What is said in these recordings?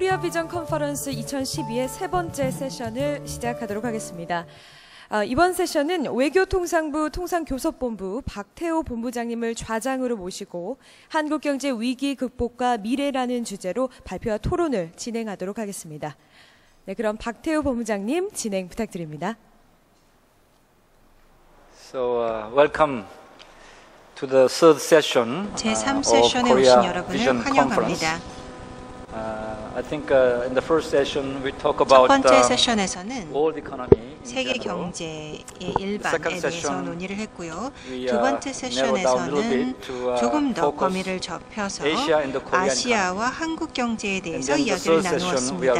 코리아 비전 컨퍼런스 2012의 세 번째 세션을 시작하도록 하겠습니다. 이번 세션은 외교통상부 통상교섭본부 박태호 본부장님을 좌장으로 모시고 한국경제 위기 극복과 미래라는 주제로 발표와 토론을 진행하도록 하겠습니다. 네, 그럼 박태호 본부장님 진행 부탁드립니다. So, welcome to the third session 제3세션에 오신 여러분을 환영합니다. I think in the first session we talk about 첫 번째 세션에서는 world economy 세계 경제의 일반에 대해서 논의를 했고요. 두 번째 세션에서는 조금 더 범위를 좁혀서 아시아와 한국 경제에 대해서 이야기를 나누었습니다.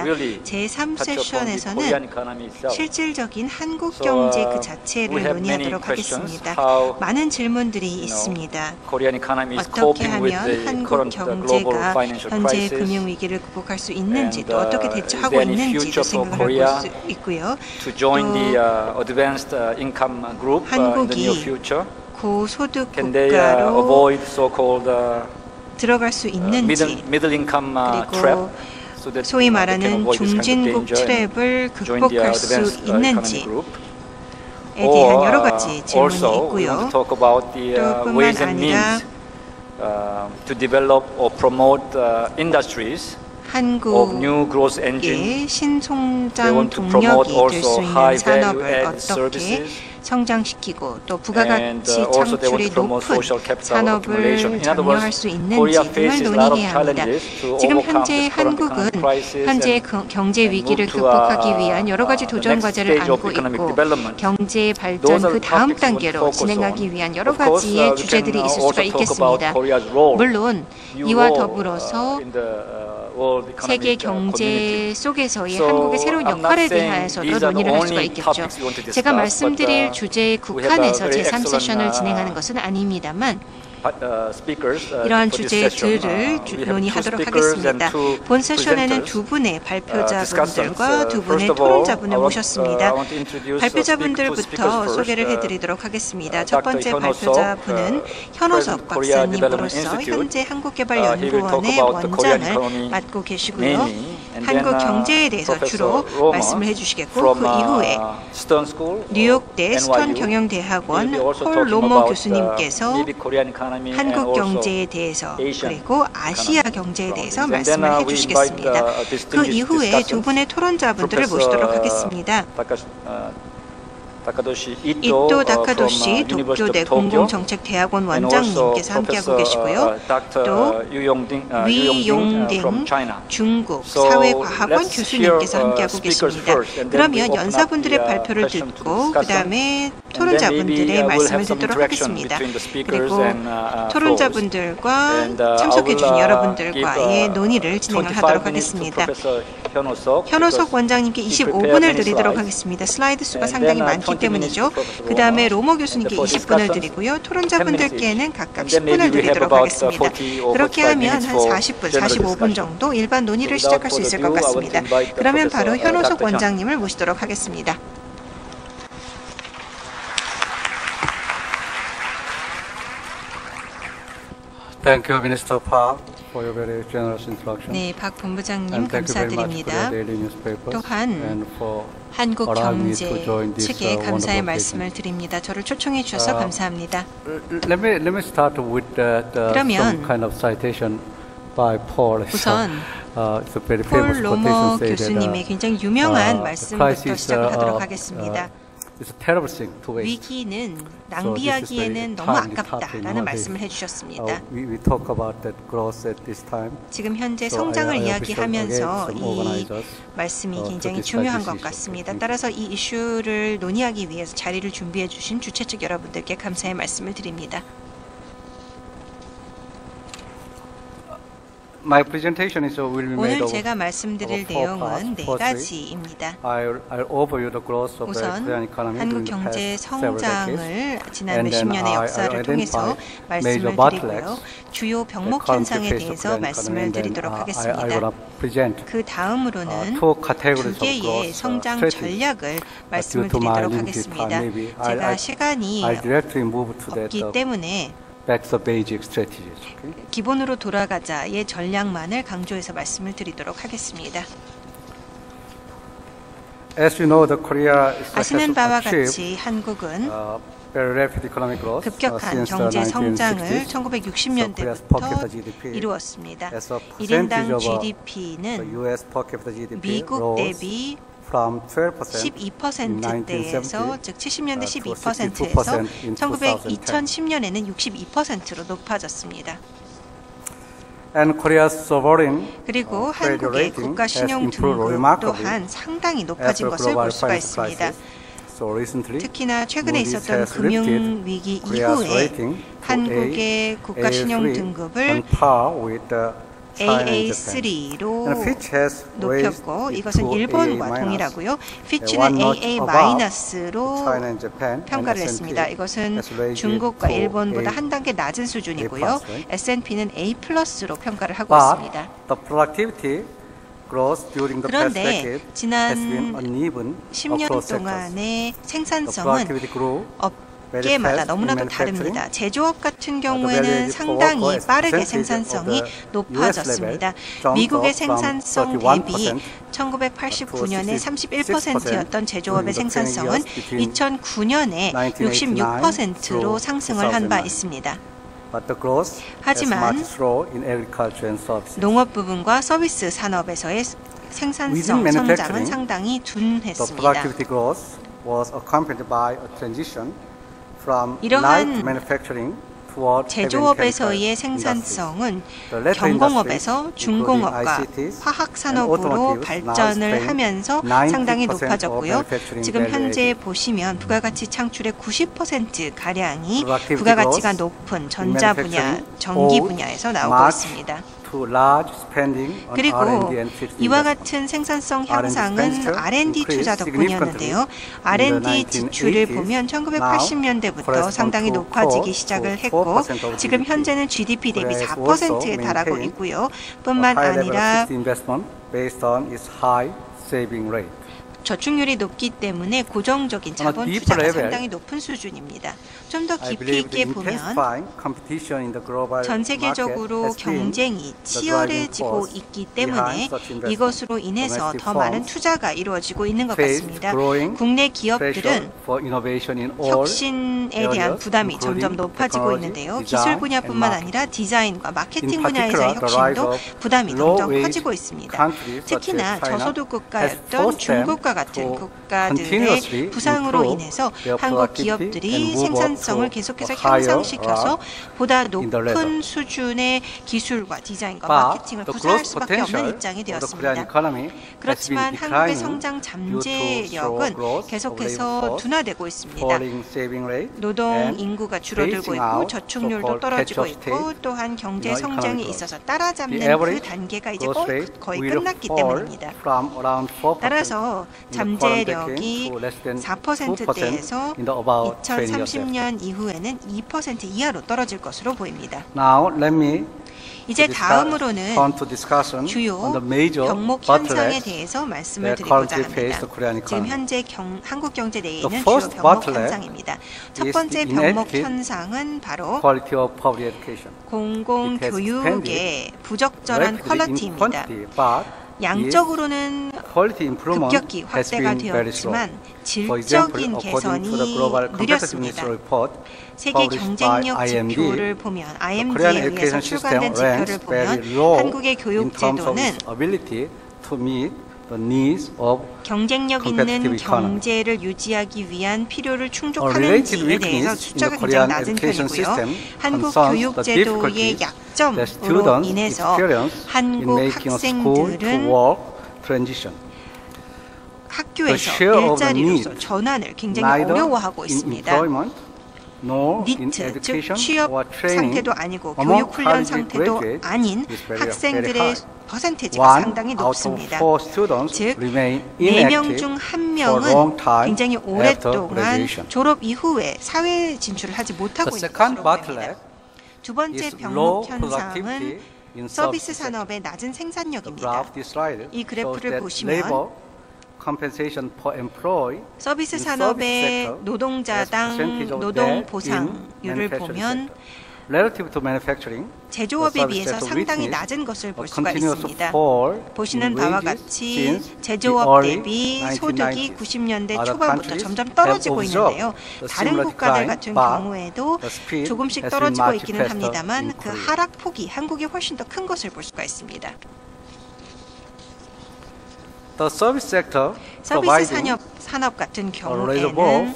제3세션에서는 실질적인 한국 경제 그 자체를 논의하도록 하겠습니다. 많은 질문들이 있습니다. 어떻게 하면 한국 경제가 현재 금융위기를 극복할 수 있는지, 또 어떻게 대처하고 있는지도 생각을 해볼 수 있고요. 또 한국이 고소득 국가로 들어갈 수 있는지, 그리고 소위 말하는 중진국 트랩을 극복할 수 있는지에 대한 여러 가지 질문이 있고요. 또 뿐만 아니라 한국의 신성장 동력이 될 수 있는 산업을 어떻게 성장시키고 또 부가가치 창출이 높은 산업을 장려할 수 있는지 등을 논의해야 합니다. 지금 현재 한국은 현재 경제 위기를 극복하기 위한 여러 가지 도전 과제를 안고 있고 경제 발전 그 다음 단계로 진행하기 위한 여러 가지의 주제들이 있을 수가 있겠습니다. 물론 이와 더불어서 세계 경제 속에서의 한국의 새로운 역할에 대해서도 논의를 할 수가 있겠죠. 제가 말씀드릴 주제에 국한해서 제3세션을 진행하는 것은 아닙니다만 이러한 주제들을 논의하도록 하겠습니다. 본 세션에는 두 분의 발표자분들과 두 분의 토론자분을 모셨습니다. 발표자분들부터 소개를 해드리도록 하겠습니다. 첫 번째 발표자분은 현호석 박사님으로서 현재 한국개발연구원의 원장을 맡고 계시고요. 한국 경제에 대해서 주로 말씀을 해주시겠고, 그 이후에 뉴욕대 스턴 경영대학원 폴 로머 교수님께서 한국 경제에 대해서 그리고 아시아 경제에 대해서 말씀을 해주시겠습니다. 그 이후에 두 분의 토론자분들을 모시도록 하겠습니다. 이토 다카도시 도쿄대 공공정책대학원 원장님께서 함께하고 계시고요. 또 위용딩 중국 사회과학원 교수님께서 함께하고 계십니다. 그러면 연사분들의 발표를 듣고 그 다음에 토론자분들의 말씀을 듣도록 하겠습니다. 그리고 토론자분들과 참석해 주신 여러분들과의 논의를 진행을 하도록 하겠습니다. 현호석 원장님께 25분을 드리도록 하겠습니다. 슬라이드 수가 상당히 많기 때문이죠. 그 다음에 로머 교수님께 20분을 드리고요. 토론자분들께는 각각 10분을 드리도록 하겠습니다. 그렇게 하면 한 40분, 45분 정도 일반 논의를 시작할 수 있을 것 같습니다. 그러면 바로 현호석 원장님을 모시도록 하겠습니다. Thank you, Minister Park, for your very generous introduction. 네, 박 본부장님 감사드립니다. 또한 한국 경제 측에 감사의 말씀을 드립니다. 저를 초청해 주셔서 감사합니다. Let me start with some kind of citation by Paul. 우선 폴 로머 교수님의 굉장히 유명한 말씀부터 시작을 하도록 하겠습니다. 위기는 낭비하기에는 너무 아깝다라는 말씀을 해주셨습니다. 지금 현재 성장을 이야기하면서 이 말씀이 굉장히 중요한 것 같습니다. 따라서 이 이슈를 논의하기 위해서 자리를 준비해 주신 주최 측 여러분들께 감사의 말씀을 드립니다. 오늘 제가 말씀드릴 내용은 네 가지입니다. 우선 한국 경제 성장을 지난 몇십 년의 역사를 통해서 말씀을 드리고요. 주요 병목 현상에 대해서 말씀을 드리도록 하겠습니다. 그 다음으로는 두 개의 성장 전략을 말씀을 드리도록 하겠습니다. 제가 시간이 없기 때문에 back to the basic strategies. Okay? 기본으로 돌아가자의 전략만을 강조해서 말씀을 드리도록 하겠습니다. As you know, the Korea is 아시는 바와 achieved 같이 한국은 very rapid economic growth 급격한 since the 경제 성장을 1960s. 1960년대부터 이루었습니다. 1인당 GDP는 US per capita GDP 미국 rose 대비 from 12% 12%대에서 즉 70년대 to 12%에서 62% in 2010년에는 62%로 높아졌습니다. And Korea's sovereign 그리고 credit 한국의 rating 국가 has 신용 improved 등급 remarkably 또한 상당히 after 높아진 것을 global 볼 수가 financial 있습니다. crisis. So recently, 특히나 최근에 Moody's 있었던 has 금융위기 lifted Korea's 이후에 rating to 한국의 국가 신용 A3 등급을 on par with China and Japan. AA3로 And Fitch has raised 높였고 it 이것은 to 일본과 AA-. 동일하고요. one 피치는 notch AA-로 China and Japan, 평가를 and 했습니다. S&P 이것은 has raised 중국과 it to 일본보다 A+, 한 단계 낮은 수준이고요. right? S&P는 A+로 평가를 하고 But 있습니다. the productivity growth during the past 그런데 decade has been 지난 uneven 10년 across sectors. 동안의 The 생산성은 productivity grew 업계마다 너무나도 다릅니다. 제조업 같은 경우에는 상당히 빠르게 생산성이 높아졌습니다. 미국의 생산성 대비 1989년에 31%였던 제조업의 생산성은 2009년에 66%로 상승을 한 바 있습니다. But the growth is 하지만 much slower in agriculture and services. 농업 부분과 서비스 산업에서의 생산성 Within 성장은 manufacturing, 상당히 The 둔했습니다. productivity growth was accompanied by a transition from 이러한 light manufacturing toward heavy 제조업에서의 chemical industries. 생산성은 The latter 경공업에서 industries, 중공업과 including ICTs 화학산업으로 and automotives, 발전을 now 하면서 strain 상당히 90% of 높아졌고요. manufacturing 지금 value 현재 added. 보시면 부가가치 창출의 90%가량이 Productivity 부가가치가 growth 높은 전자 분야, manufacturing 전기 owed 분야에서 나오고 much 있습니다. to large spending on 그리고 R&D and fixed 이와 investment. 같은 생산성 R&D 향상은 expenditure R&D 투자 increased 덕분이었는데요. significantly R&D in the 지출을 1980s. 보면 1980년대부터 Now, 상당히 correspond to 높아지기 4% 시작을 to 했고 4% of 지금 GDP. 현재는 GDP 대비 Korea has 4%에 also 달하고 maintained 있고요. a 뿐만 high level of 아니라 fixed investment based on its high saving rate. 저축률이 높기 때문에 고정적인 자본 deeper 투자가 level, 상당히 높은 수준입니다. 좀 더 I 깊이 believe the 있게 보면 intensifying competition in the global 전 market 세계적으로 has been 경쟁이 the driving 치열해지고 force 있기 때문에 behind such investment. 이것으로 인해서 Domestic 더 많은 firms 투자가 이루어지고 있는 것 face 같습니다. growing 국내 pressure 기업들은 for innovation in all 혁신에 대한 areas, 부담이 including 점점 높아지고 technology, 있는데요. design, 기술 분야뿐만 and 아니라 디자인과 마케팅 In 분야에서의 particular, the rise 혁신도 of 부담이 점점 low-wage 커지고 있습니다. countries such 특히나 as China 저소득 has 국가였던 forced them 중국과 같은 to 국가들의 continuously 부상으로 improve 인해서 their 한국 productivity 기업들이 and move up 생산성을 to 계속해서 a higher 향상시켜서 보다 in the 높은 ladder. 수준의 기술과 디자인과 But 마케팅을 the 구사할 growth 수밖에 없는 potential 입장이 of the Korean 되었습니다. economy has been 그렇지만 한국의 declining 성장 due to slow 잠재력은 growth of 계속해서 labor force, 둔화되고 있습니다. falling saving rate, 노동 and 인구가 줄어들고 phasing 있고 out 저축률도 so-called 떨어지고 catch-up 있고 state 또한 경제 in the 성장에 economic 있어서 growth. 따라잡는 The 그 average 단계가 이제 growth rate 거의 will 끝났기 fall 때문입니다. from around 4% 따라서 in the current decade 잠재력이 to less than 4%대에서 2% in the about 20 years after. 2030년 이후에는 2% 이하로 떨어질 것으로 보입니다. Now let me 이제 다음으로는 turn to discussion 주요 on the major 병목 현상에 bottlenecks 대해서 말씀을 that 드리고자 currently face 합니다. the Korean 지금 economy. 현재 한국 경제 내에 The 있는 first 주요 병목 bottleneck 현상입니다. 첫 is 번째 the 병목 inadequate 현상은 바로 quality of public education. 공공교육의 부적절한 Rapidly in 퀄리티입니다. quantity, but 양적으로는 quality improvement 급격히 has 확대가 been very slow. 되었지만 For example, 질적인 according to the 개선이 Global Competitiveness 느렸습니다. Report 세계 published by 경쟁력 IMD, 지표를 보면 the IMD에 Korean 의해서 education system 출간된 지표를 ranks very 보면 low 한국의 in 교육 terms of 제도는 its ability to meet the needs of 경쟁력 있는 competitive economy. 경제를 유지하기 위한 필요를 A relative 충족하는지에 대해서 weakness in 숫자가 the 굉장히 Korean 낮은 education 편이고요. system 한국 concerns 교육 the 제도의 difficulties that 약점으로 students 인해서 experience in 한국 making a school to 학생들은 work transition. 학교에서 share of the 일자리로서 need, 전환을 굉장히 Neither 어려워하고 in 있습니다. employment nor in 니트, 즉 education 취업 or training 상태도 아니고 among 교육 훈련 college 상태도 graduates 아닌 is very 학생들의 high. 퍼센티지가 One 상당히 out of 높습니다. four students 즉, remain 4명 inactive 중 for a long 1명은 time 굉장히 after 오랫동안 graduation. 졸업 이후에 사회 진출을 하지 못하고 The 있는 second 것으로 보입니다. bottleneck 두 번째 is low 병목 productivity 현상은 in 서비스 service sector. 산업의 낮은 The 생산력입니다. graph this slide 이 shows 그래프를 that 보시면 labor compensation per employee 서비스 in 산업의 service sector 노동자당 as percentage of 노동 that 보상률을 in manufacturing 보면 sector. relative to manufacturing, 제조업에 비해서 상당히 낮은 것을 볼 수가 있습니다. 보시는 바와 같이 제조업 대비 소득이 90년대 초반부터 점점 떨어지고 있는데요. 다른 국가들 같은 경우에도 조금씩 떨어지고 있기는 합니다만 그 하락폭이 한국이 훨씬 더 큰 것을 볼 수가 있습니다. The service sector 서비스 산업 같은 경우에는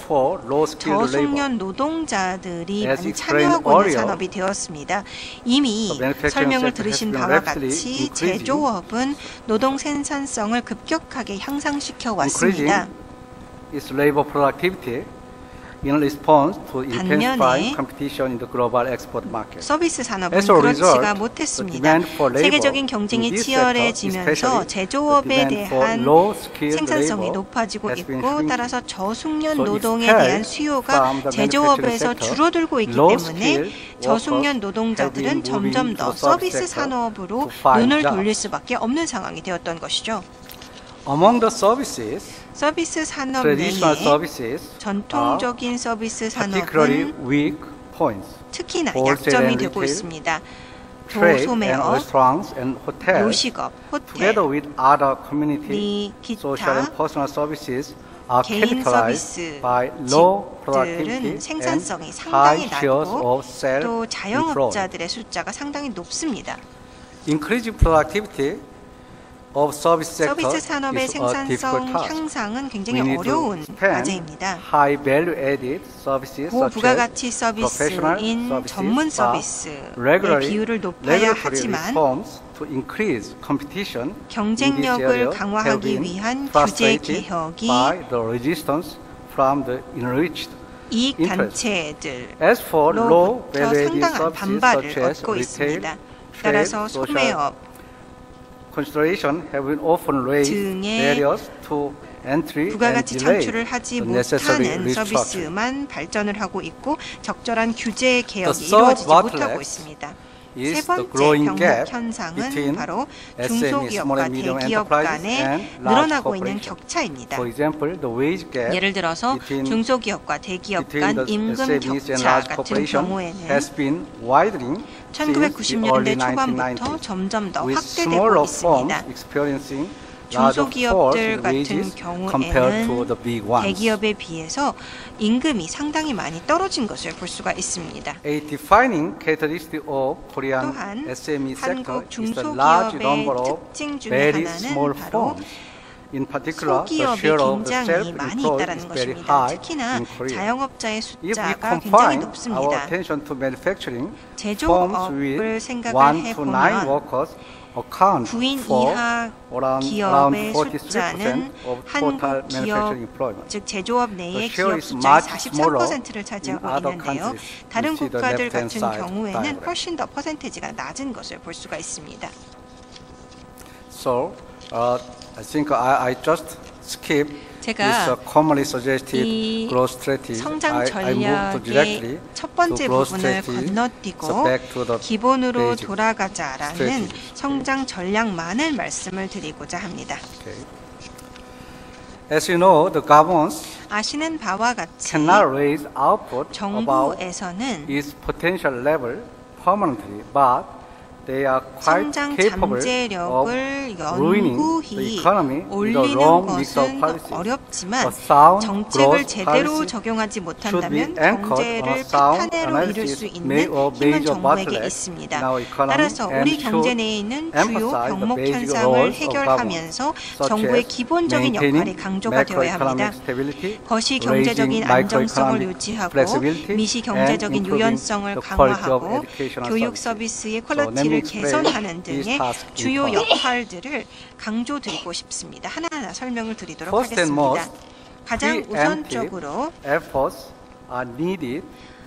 저숙련 노동자들이 많이 참여하고 있는 산업이 되었습니다. 이미 설명을 들으신 바와 같이 제조업은 노동 생산성을 급격하게 향상시켜 왔습니다. its labor productivity in response to intensifying competition in the global export market. 서비스 산업은 그렇지가 못했습니다. 세계적인 경쟁이 치열해지면서 제조업에 대한 생산성이 높아지고 있고 따라서 저숙련 노동에 대한 수요가 제조업에서 줄어들고 있기 때문에 저숙련 노동자들은 점점 더 서비스 산업으로 눈을 돌릴 수밖에 없는 상황이 되었던 것이죠. Among the services, 서비스 산업 내에 전통적인 서비스 산업은 특히나 약점이 되고 있습니다. 도소매업, 요식업, 호텔, 기타, 개인 서비스들은 생산성이 상당히 낮고 또 자영업자들의 숫자가 상당히 높습니다. Increasing productivity of service sector 서비스 산업의 is a difficult 생산성 task. 향상은 굉장히 We need to 어려운 expand 과제입니다. high value added services such 고부가가치 as professional 서비스인 services, 전문 but 서비스의 비율을 높여야 regulatory 하지만 reforms to increase competition in this 경쟁력을 area have 강화하기 been 위한 규제 frustrated 개혁이 by the resistance from the enriched 이익 interest. As for low 단체들로부터 value added 상당한 services 반발을 such as 얻고 retail, 있습니다. trade, 따라서 social 소매업 consideration have been often raised 등의 barriers to entry and 부가가치 delay 창출을 하지 the necessary 못하는 restructuring. 서비스만 발전을 하고 있고 적절한 규제 개혁이 third 이루어지지 못하고 bottleneck 있습니다. is 세 the 번째 growing 병목 gap 현상은 between 바로 SME, small 중소기업과 and medium 대기업 enterprises 간에 and large 늘어나고 있는 corporations. 격차입니다. For example, the wage gap 예를 들어서 between 중소기업과 대기업 between 간 the 임금 SMEs and 격차 large 같은 corporations 경우에는 has been widening since the early 1990년대 초반부터 1990s, 점점 더 with 확대되고 smaller 있습니다. firms experiencing larger falls 중소기업들 in 같은 wages compared to 경우에는 the big ones. 대기업에 비해서 임금이 상당히 많이 떨어진 것을 볼 수가 있습니다. A defining characteristic of Korean 또한 SME sector 한국 is the large 중소기업의 number of 특징 중에 very 하나는 small 바로 firms. In particular, the 소기업이 share of the 굉장히 많이 self-employed is 있다는 very 것입니다. high 특히나 in Korea. 자영업자의 If we 숫자가 굉장히 confine our 높습니다. attention to manufacturing, firms 제조업을 with 생각을 1 to 9 해보면 workers account 9인 for 이하 around 기업의 43% 숫자는 of total 한국 기업, manufacturing employment. 즉 제조업 내의 The share 기업 is 숫자의 much smaller 43%를 차지하고 in other 있는데요. countries. 다른 You see the 국가들 left-hand 같은 side 경우에는 diagram. 훨씬 더 퍼센테이지가 낮은 것을 볼 수가 있습니다. So, I think I just skip 제가 this commonly suggested 이 growth strategy. 성장 I move to directly 전략의 첫 번째 to growth 부분을 strategy. 건너뛰고 So back to the 기본으로 basic 돌아가자라는 strategy. 성장 전략만을 말씀을 드리고자 합니다. Okay. As you know, the governments 아시는 바와 같이 cannot raise output about 정부에서는 its potential level permanently, but they are quite 성장 capable of 잠재력을 ruining the 영구히 economy with a 올리는 wrong mix of 것은 policies. 어렵지만 A sound 정책을 growth 제대로 policy 적용하지 should 못한다면 be anchored on a 경제를 sound 패탄으로 이룰 수 analysis 있는 made of 힘은 major 정부에게 bottlenecks 있습니다. in our economy 따라서 우리 and 경제 should 내에 있는 주요 emphasize the 병목 basic 현상을 roles of 해결하면서 government, 정부의 such as 기본적인 역할이 maintaining 강조가 되어야 합니다. macroeconomic stability, 거시 경제적인 raising 안정성을 microeconomic 유지하고 flexibility, 미시 and 경제적인 improving 유연성을 the quality of 강화하고 educational 교육 services. 서비스의 So let me 퀄리티를 explain 개선하는 these 등의 tasks in 주요 part. 역할들을 강조드리고 싶습니다. 하나하나 설명을 드리도록 First and 하겠습니다. most, 가장 preemptive 우선적으로 efforts are needed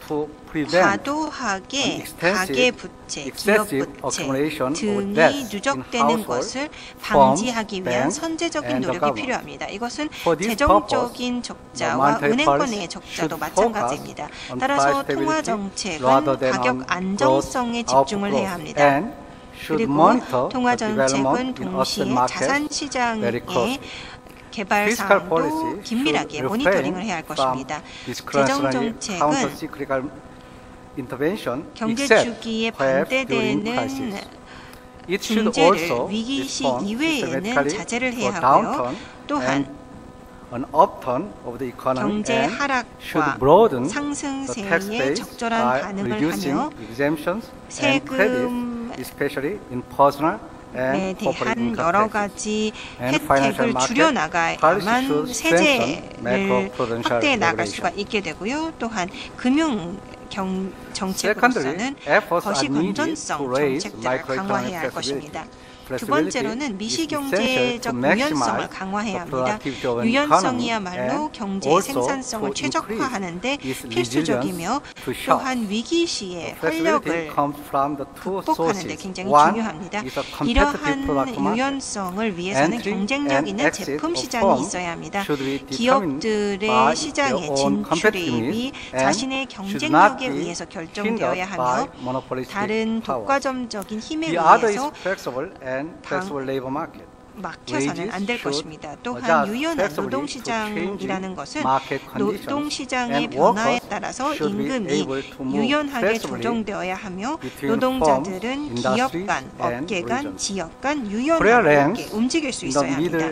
to prevent 과도하게 가계 부채, 기업 excessive 부채 accumulation of 등이 debts 누적되는 in 것을 households, 방지하기 위한 banks, 선제적인 and the 노력이 government. 필요합니다. 이것은 For this 재정적인 purpose, 적자와 monetary 은행권 policy 내의 적자도 should 마찬가지입니다. focus on 따라서 price 통화 stability 정책은 rather than 가격 on 안정성에 growth, 집중을 output 해야 growth, 합니다. and should 그리고 monitor 통화 the development 정책은 in 동시에 asset markets 자산 very 시장의 closely. 개발 Fiscal 사항도 policy 긴밀하게 should 모니터링을 refrain 해야 할 from 것입니다. 재정 discretionary 정책은 counter-cyclical intervention 경제 except 주기에 perhaps during crisis. 반대되는 It should 중재를 also 위기시 respond 이외에는 systematically 자제를 for 해야 하고요. downturn 또한 and an upturn of the economy 경제 and should 하락과 broaden the tax 상승세에 base 적절한 by 반응을 reducing 하며 exemptions and credits, 세금에 especially in personal and corporate 대한 income 여러 taxes. 가지 And financial 혜택을 market 줄여나가야만 should strengthen 세제를 macroprudential 확대해 나갈 regulation. 수가 있게 되고요. 또한 금융 정책으로서는 efforts 거시 are needed 건전성 to raise 정책들을 microeconomic 강화해야 할 flexibility. 것입니다. 두 번째로는 미시경제적 유연성을 강화해야 합니다. 유연성이야말로 경제의 생산성을 최적화하는 데 필수적이며 또한 위기 시에 활력을 극복하는 데 굉장히 중요합니다. 이러한 유연성을 위해서는 경쟁력 있는 제품 시장이 있어야 합니다. 기업들의 시장에 진출입이 자신의 경쟁력에 의해서 결정되어야 하며 다른 독과점적인 힘에 의해서 막혀서는 안 될 것입니다. 또한 유연한 노동시장이라는 것은 노동시장의 변화에 따라서 임금이 유연하게 조정되어야 하며 노동자들은 기업 간, 업계 간, 지역 간 유연하게 움직일 수 있어야 합니다.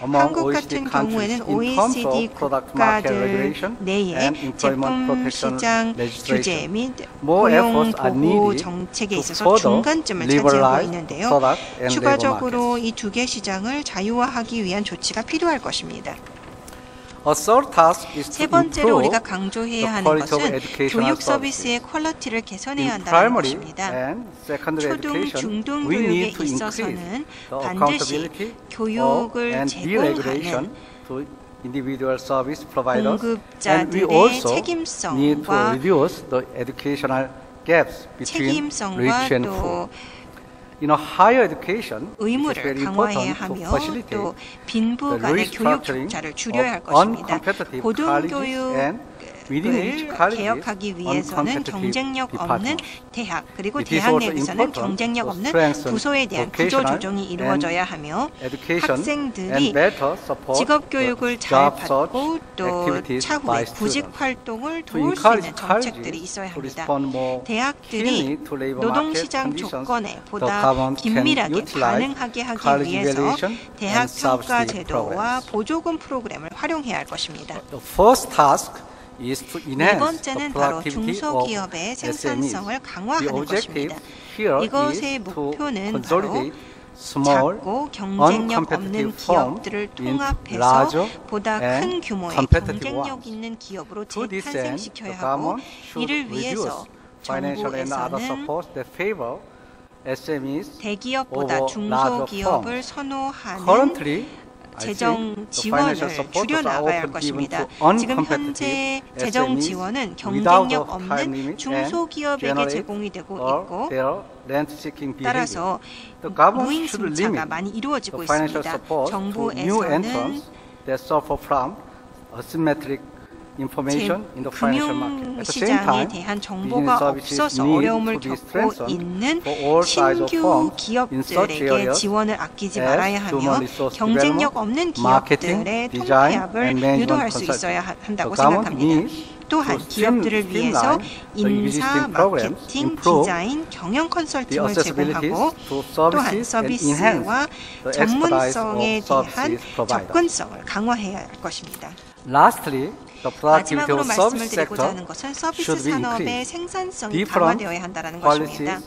한국 같은 경우에는 OECD 국가들 내에 제품 시장 규제 및 고용 보호 정책에 있어서 중간점을 차지하고 있는데요. 추가적으로 이 두 개 시장을 자유화하기 위한 조치가 필요할 것입니다. 세 번째로 우리가 강조해야 하는 것은 교육 서비스의 퀄리티를 개선해야 한다는 것입니다. 초등, 중등 교육에 있어서는 반드시 교육을 제공하는 공급자들의 책임성과 또 의무를 강화해야 하며 또 빈부 간의 교육 격차를 줄여야 할 것입니다. 고등교육을 개혁하기 위해서는 경쟁력 없는 대학 그리고 대학 내에서는 경쟁력 없는 부서에 대한 구조 조정이 이루어져야 하며 학생들이 직업교육을 잘 받고 또 차후에 구직 활동을 도울 수 있는 정책들이 있어야 합니다. 대학들이 노동시장 조건에 보다 긴밀하게 반응하게 하기 위해서 대학 평가 제도와 보조금 프로그램을 활용해야 할 것입니다. 네 번째는 바로 중소기업의 생산성을 강화하는 것입니다. 이것의 목표는 바로 작고 경쟁력 없는 기업들을 통합해서 보다 큰 규모의 경쟁력 있는 기업으로 재탄생시켜야 하고 이를 위해서 정부에서는 대기업보다 중소기업을 선호하는 재정 지원을 줄여나가야 할 것입니다. 지금 현재 재정 지원은 경쟁력 없는 중소기업에게 제공이 되고 있고 따라서 무임승차가 많이 이루어지고 있습니다. 정부에서는 금융시장에 대한 정보가 없어서 어려움을 겪고 있는 신규 기업들에게 지원을 아끼지 말아야 하며 경쟁력 없는 기업들의 통폐합을 유도할 수 있어야 한다고 생각합니다. 또한 기업들을 위해서 인사, 마케팅, 디자인, 경영 컨설팅을 제공하고 또한 서비스와 전문성에 대한 접근성을 강화해야 할 것입니다. 마지막으로 말씀을 드리고자 하는 것은 서비스 산업의 생산성이 강화되어야 한다는 것입니다.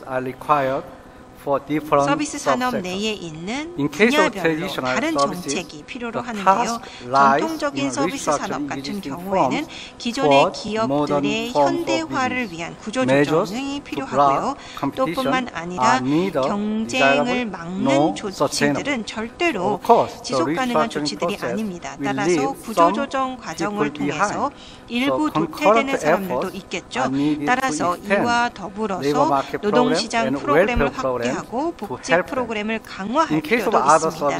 서비스 산업 내에 있는 분야별로 다른 정책이 필요로 하는데요. 전통적인 서비스 산업 같은 경우에는 기존의 기업들의 현대화를 위한 구조조정이 필요하고요. 또 뿐만 아니라 경쟁을 막는 조치들은 절대로 지속가능한 조치들이 아닙니다. 따라서 구조조정 과정을 통해서 일부 도태되는 사람들도 있겠죠. 따라서 이와 더불어서 노동시장 프로그램을 확대하고 복지 프로그램을 강화할 필요도 있습니다.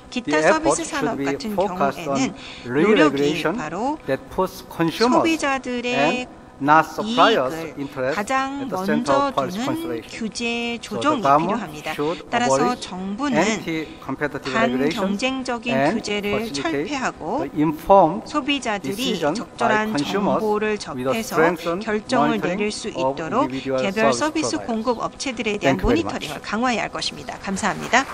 기타 서비스 산업 같은 경우에는 노력이 바로 소비자들의 not suppliers' 이익을 interest 가장 at the center 먼저 of policy 두는 consideration. 규제 So the 조정이 government 필요합니다. should 따라서 abolish 정부는 anti-competitive regulations 반경쟁적인 and 규제를 facilitate 철폐하고 the informed 소비자들이 decision 적절한 by consumers 정보를 with a 접해서 strengthened 결정을 monitoring 내릴 수 of 있도록 individual 개별 service 서비스 providers. 공급 업체들에 대한 Thank you very 모니터링을 much. 강화해야 할 것입니다. 감사합니다.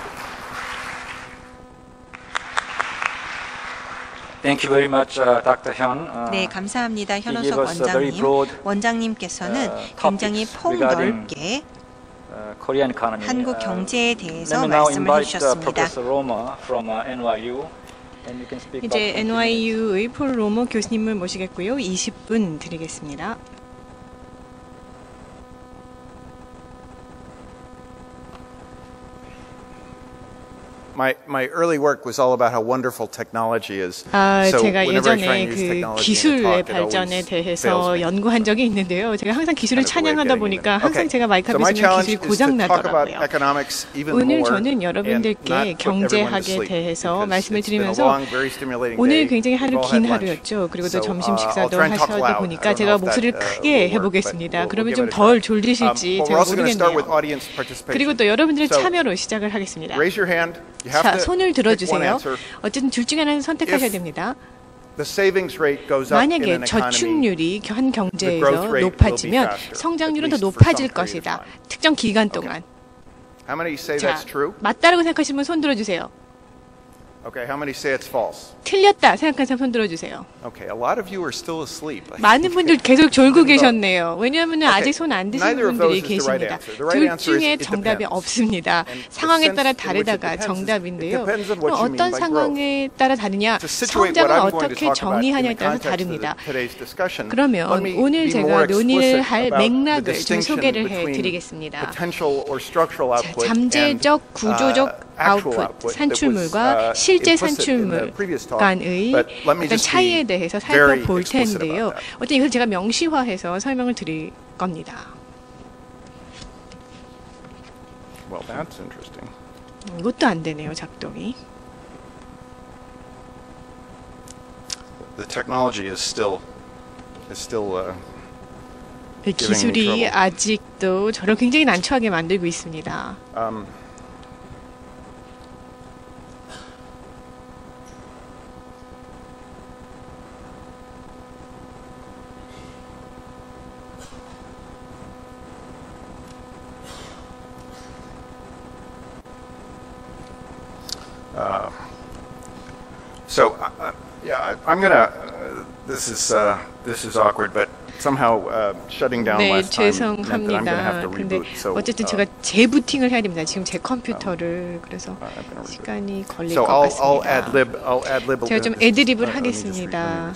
Thank you very much, Dr. Hyun. 네, 감사합니다. he 현호석 gave us a very 원장님. broad, 원장님께서는 굉장히 topics 폭넓게 Korean economy. 한국 경제에 Let 대해서 me now 말씀을 invite 해주셨습니다. Professor Roma from NYU. And you can speak 이제 about 20 minutes. NYU의 폴 로모 교수님을 모시겠고요. 20분 드리겠습니다. My early work was all about how wonderful technology is. So 제가 whenever I try 예전에 and use 그 technology in a 기술의 talk, it 발전에 always 대해서 fails me. 연구한 적이 있는데요. 제가 항상 기술을 Kind of a way of 찬양하다 getting 보니까 even. 항상 Okay. 제가 마이크 So 앞에 my 있으면 challenge 기술이 is to 고장 talk about 나더라고요. economics even 오늘 more 저는 and 여러분들께 not put everyone to 경제학에 sleep, 대해서 because 말씀을 it's been a 드리면서 long, very stimulating 오늘 day. 굉장히 We've 하루 all 긴 had lunch. 하루였죠. 그리고 또 So, 점심 I'll 식사도 try and talk 하셔다 loud. 보니까 I don't 제가 know if 목소리를 that, 크게 will work, 해보겠습니다. but 그러면 we'll 좀 give it a 덜 try. 졸리실지 But 제가 we're also going to start with 모르겠네요. audience participation. 그리고 또 여러분들의 So, 참여로 시작을 하겠습니다. raise your hand. You have 자, to 손을 pick one 들어주세요. answer. 어쨌든 둘 중에 하나는 선택하셔야 If 됩니다. The savings rate goes up in 만약에 an economy. 저축률이 한 the growth 경제에서 rate will be 높아지면 faster, 성장률은 더 at least for 높아질 some period of 것이다. time. 특정 기간 동안. How many say 자, that's true? 맞다라고 생각하시는 분 손 들어주세요. Okay, how many say it's false? 틀렸다 생각하는 사람 손 들어주세요. Okay, a lot of you are still asleep. 많은 분들 계속 졸고 Okay. 계셨네요. 왜냐하면 아직 손 안 드신 Neither of 분들이 those is the right 계십니다. answer. The right 둘 answer is 중에 it 정답이 depends. 없습니다. And the 상황에 따라 sense in which it 다르다가 depends is 정답인데요. it depends on 그럼 what you mean 어떤 by 상황에 따라 다르냐, To situate what 성장을 I'm going to 어떻게 talk about in 정의하냐에 the 따라서 context of 다릅니다. today's discussion, 그러면 let me 오늘 be 제가 more 논의를 explicit 할 about the 맥락을 좀 distinction 소개를 between 해드리겠습니다. potential or structural 자, output 잠재적, and, 구조적 actual 아웃풋, output 산출물과 that was, 실제 implicit in the 산출물 previous talk. 간의 But let me 어떤 just 차이에 be 대해서 very 살펴볼 explicit 텐데요. about that. 어쨌든 이걸 제가 명시화해서 설명을 드릴 겁니다. Well, that's interesting. 이것도 안 되네요, 작동이. The technology is still 이 기술이 trouble. 아직도 저를 굉장히 난처하게 만들고 있습니다. So, yeah, I'm gonna. This is awkward, but somehow shutting down 네, last time meant that I'm gonna have 죄송합니다. to 근데 reboot. So, 어쨌든 제가 재부팅을 해야 됩니다. 지금 제 컴퓨터를. 그래서 I'm gonna reboot. 시간이 걸릴 So 것 I'll 같습니다. ad lib. 제가 좀 애드립을 하겠습니다.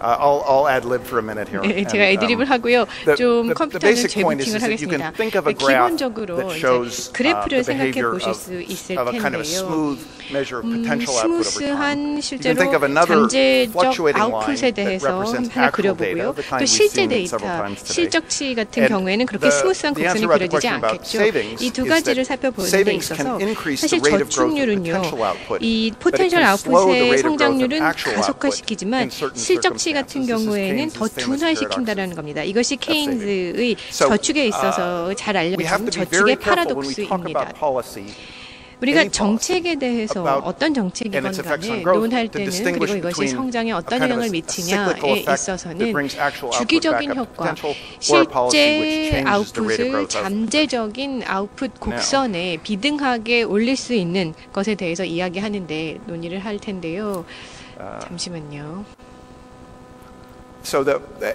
I'll ad lib for a minute here. 네, 제가 And, 애드립을 하고요. 좀 the 컴퓨터는 basic point is 재부팅을 that you can 하겠습니다. think of a graph 기본적으로 that 이제 shows 그래프를 the 생각해 behavior 보실 수 있을 of a kind of a 텐데요. smooth measure of potential output over time. 스무스한 You can 실제로 think of another 잠재적 fluctuating line 아웃풋에 that 대해서 represents 하나 actual 그려보고요. data, the kind 또 we've 실제 seen 데이터, several times today. 실적치 같은 And 경우에는 그렇게 스무스한 the 곡선이 answer about the 그려지지 question about 않겠죠. savings 이 두 is 가지를 that 살펴보는 데 savings 있어서 can increase 사실 the rate of growth of 저축률은요. potential output, 이 but it 포텐셜 can slow the 아웃풋의 rate of growth of 성장률은 actual output 가속화시키지만 in certain 실적치 같은 circumstances. This is 경우에는 Keynes's 더 famous 둔화시킨다는 겁니다. 이것이 케인즈의 So, 저축에 있어서 잘 We have 알려진 to be very 저축의 careful when we talk 파라독스입니다. about policy. 우리가 any policy 정책에 대해서 about 어떤 정책이건 and its effects on 간에 growth 논할 to 때는 distinguish 그리고 이것이 between 성장에 a 어떤 kind of 영향을 a 미치냐에 cyclical effect that 있어서는 brings actual output 주기적인 back up to 효과, potential or a policy which 실제 changes the rate of 아웃풋을 growth of 잠재적인 아웃풋 곡선에 비등하게 올릴 수 있는 것에 대해서 이야기하는데 논의를 할 텐데요. 잠시만요. So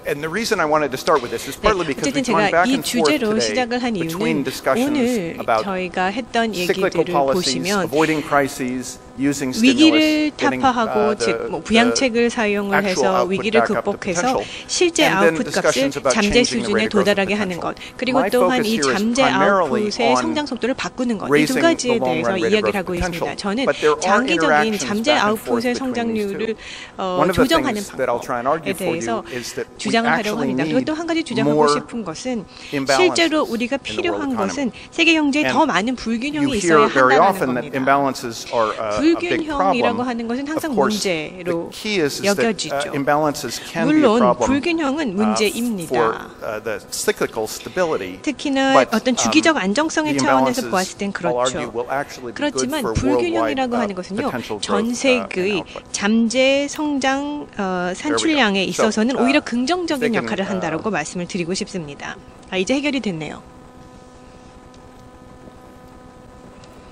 and the reason I wanted to start with this is partly because 어쨌든 we've gone 제가 back 이 and forth 주제로 today 시작을 한 between 이유는 discussions 오늘 about 저희가 했던 cyclical 얘기들을 policies, 보시면 avoiding crises, using 위기를 stimulus, getting 타파하고 즉 뭐 부양책을 사용을 해서 위기를 극복해서 실제 아웃풋 값을 잠재 수준에 도달하게 하는 것 그리고 또한 이 잠재 아웃풋의 성장 속도를 바꾸는 것 이 두 가지에 대해서 이야기를 하고 있습니다. 저는 장기적인 잠재 아웃풋의 성장률을 조정하는 방법에 대해서 주장을 하려고 합니다. 그리고 또 한 가지 주장하고 싶은 것은 실제로 우리가 필요한 것은 세계 경제에 더 많은 불균형이 있어야 한다는 겁니다. 불균형이라고 하는 것은 항상 문제로 여겨지죠. imbalances can be a 물론 problem 불균형은 문제입니다. for the cyclical stability. 특히나 But, 어떤 주기적 안정성의 the 차원에서 imbalances, 보았을 땐 I'll argue, 그렇죠. will actually be good 그렇지만 for 불균형이라고 worldwide, 하는 것은요, potential 전 growth, and 세계의 output. 잠재 성장 산출량에 있어서는 So, 오히려 긍정적인 they can, 역할을 한다라고 말씀을 드리고 싶습니다. 이제 해결이 됐네요.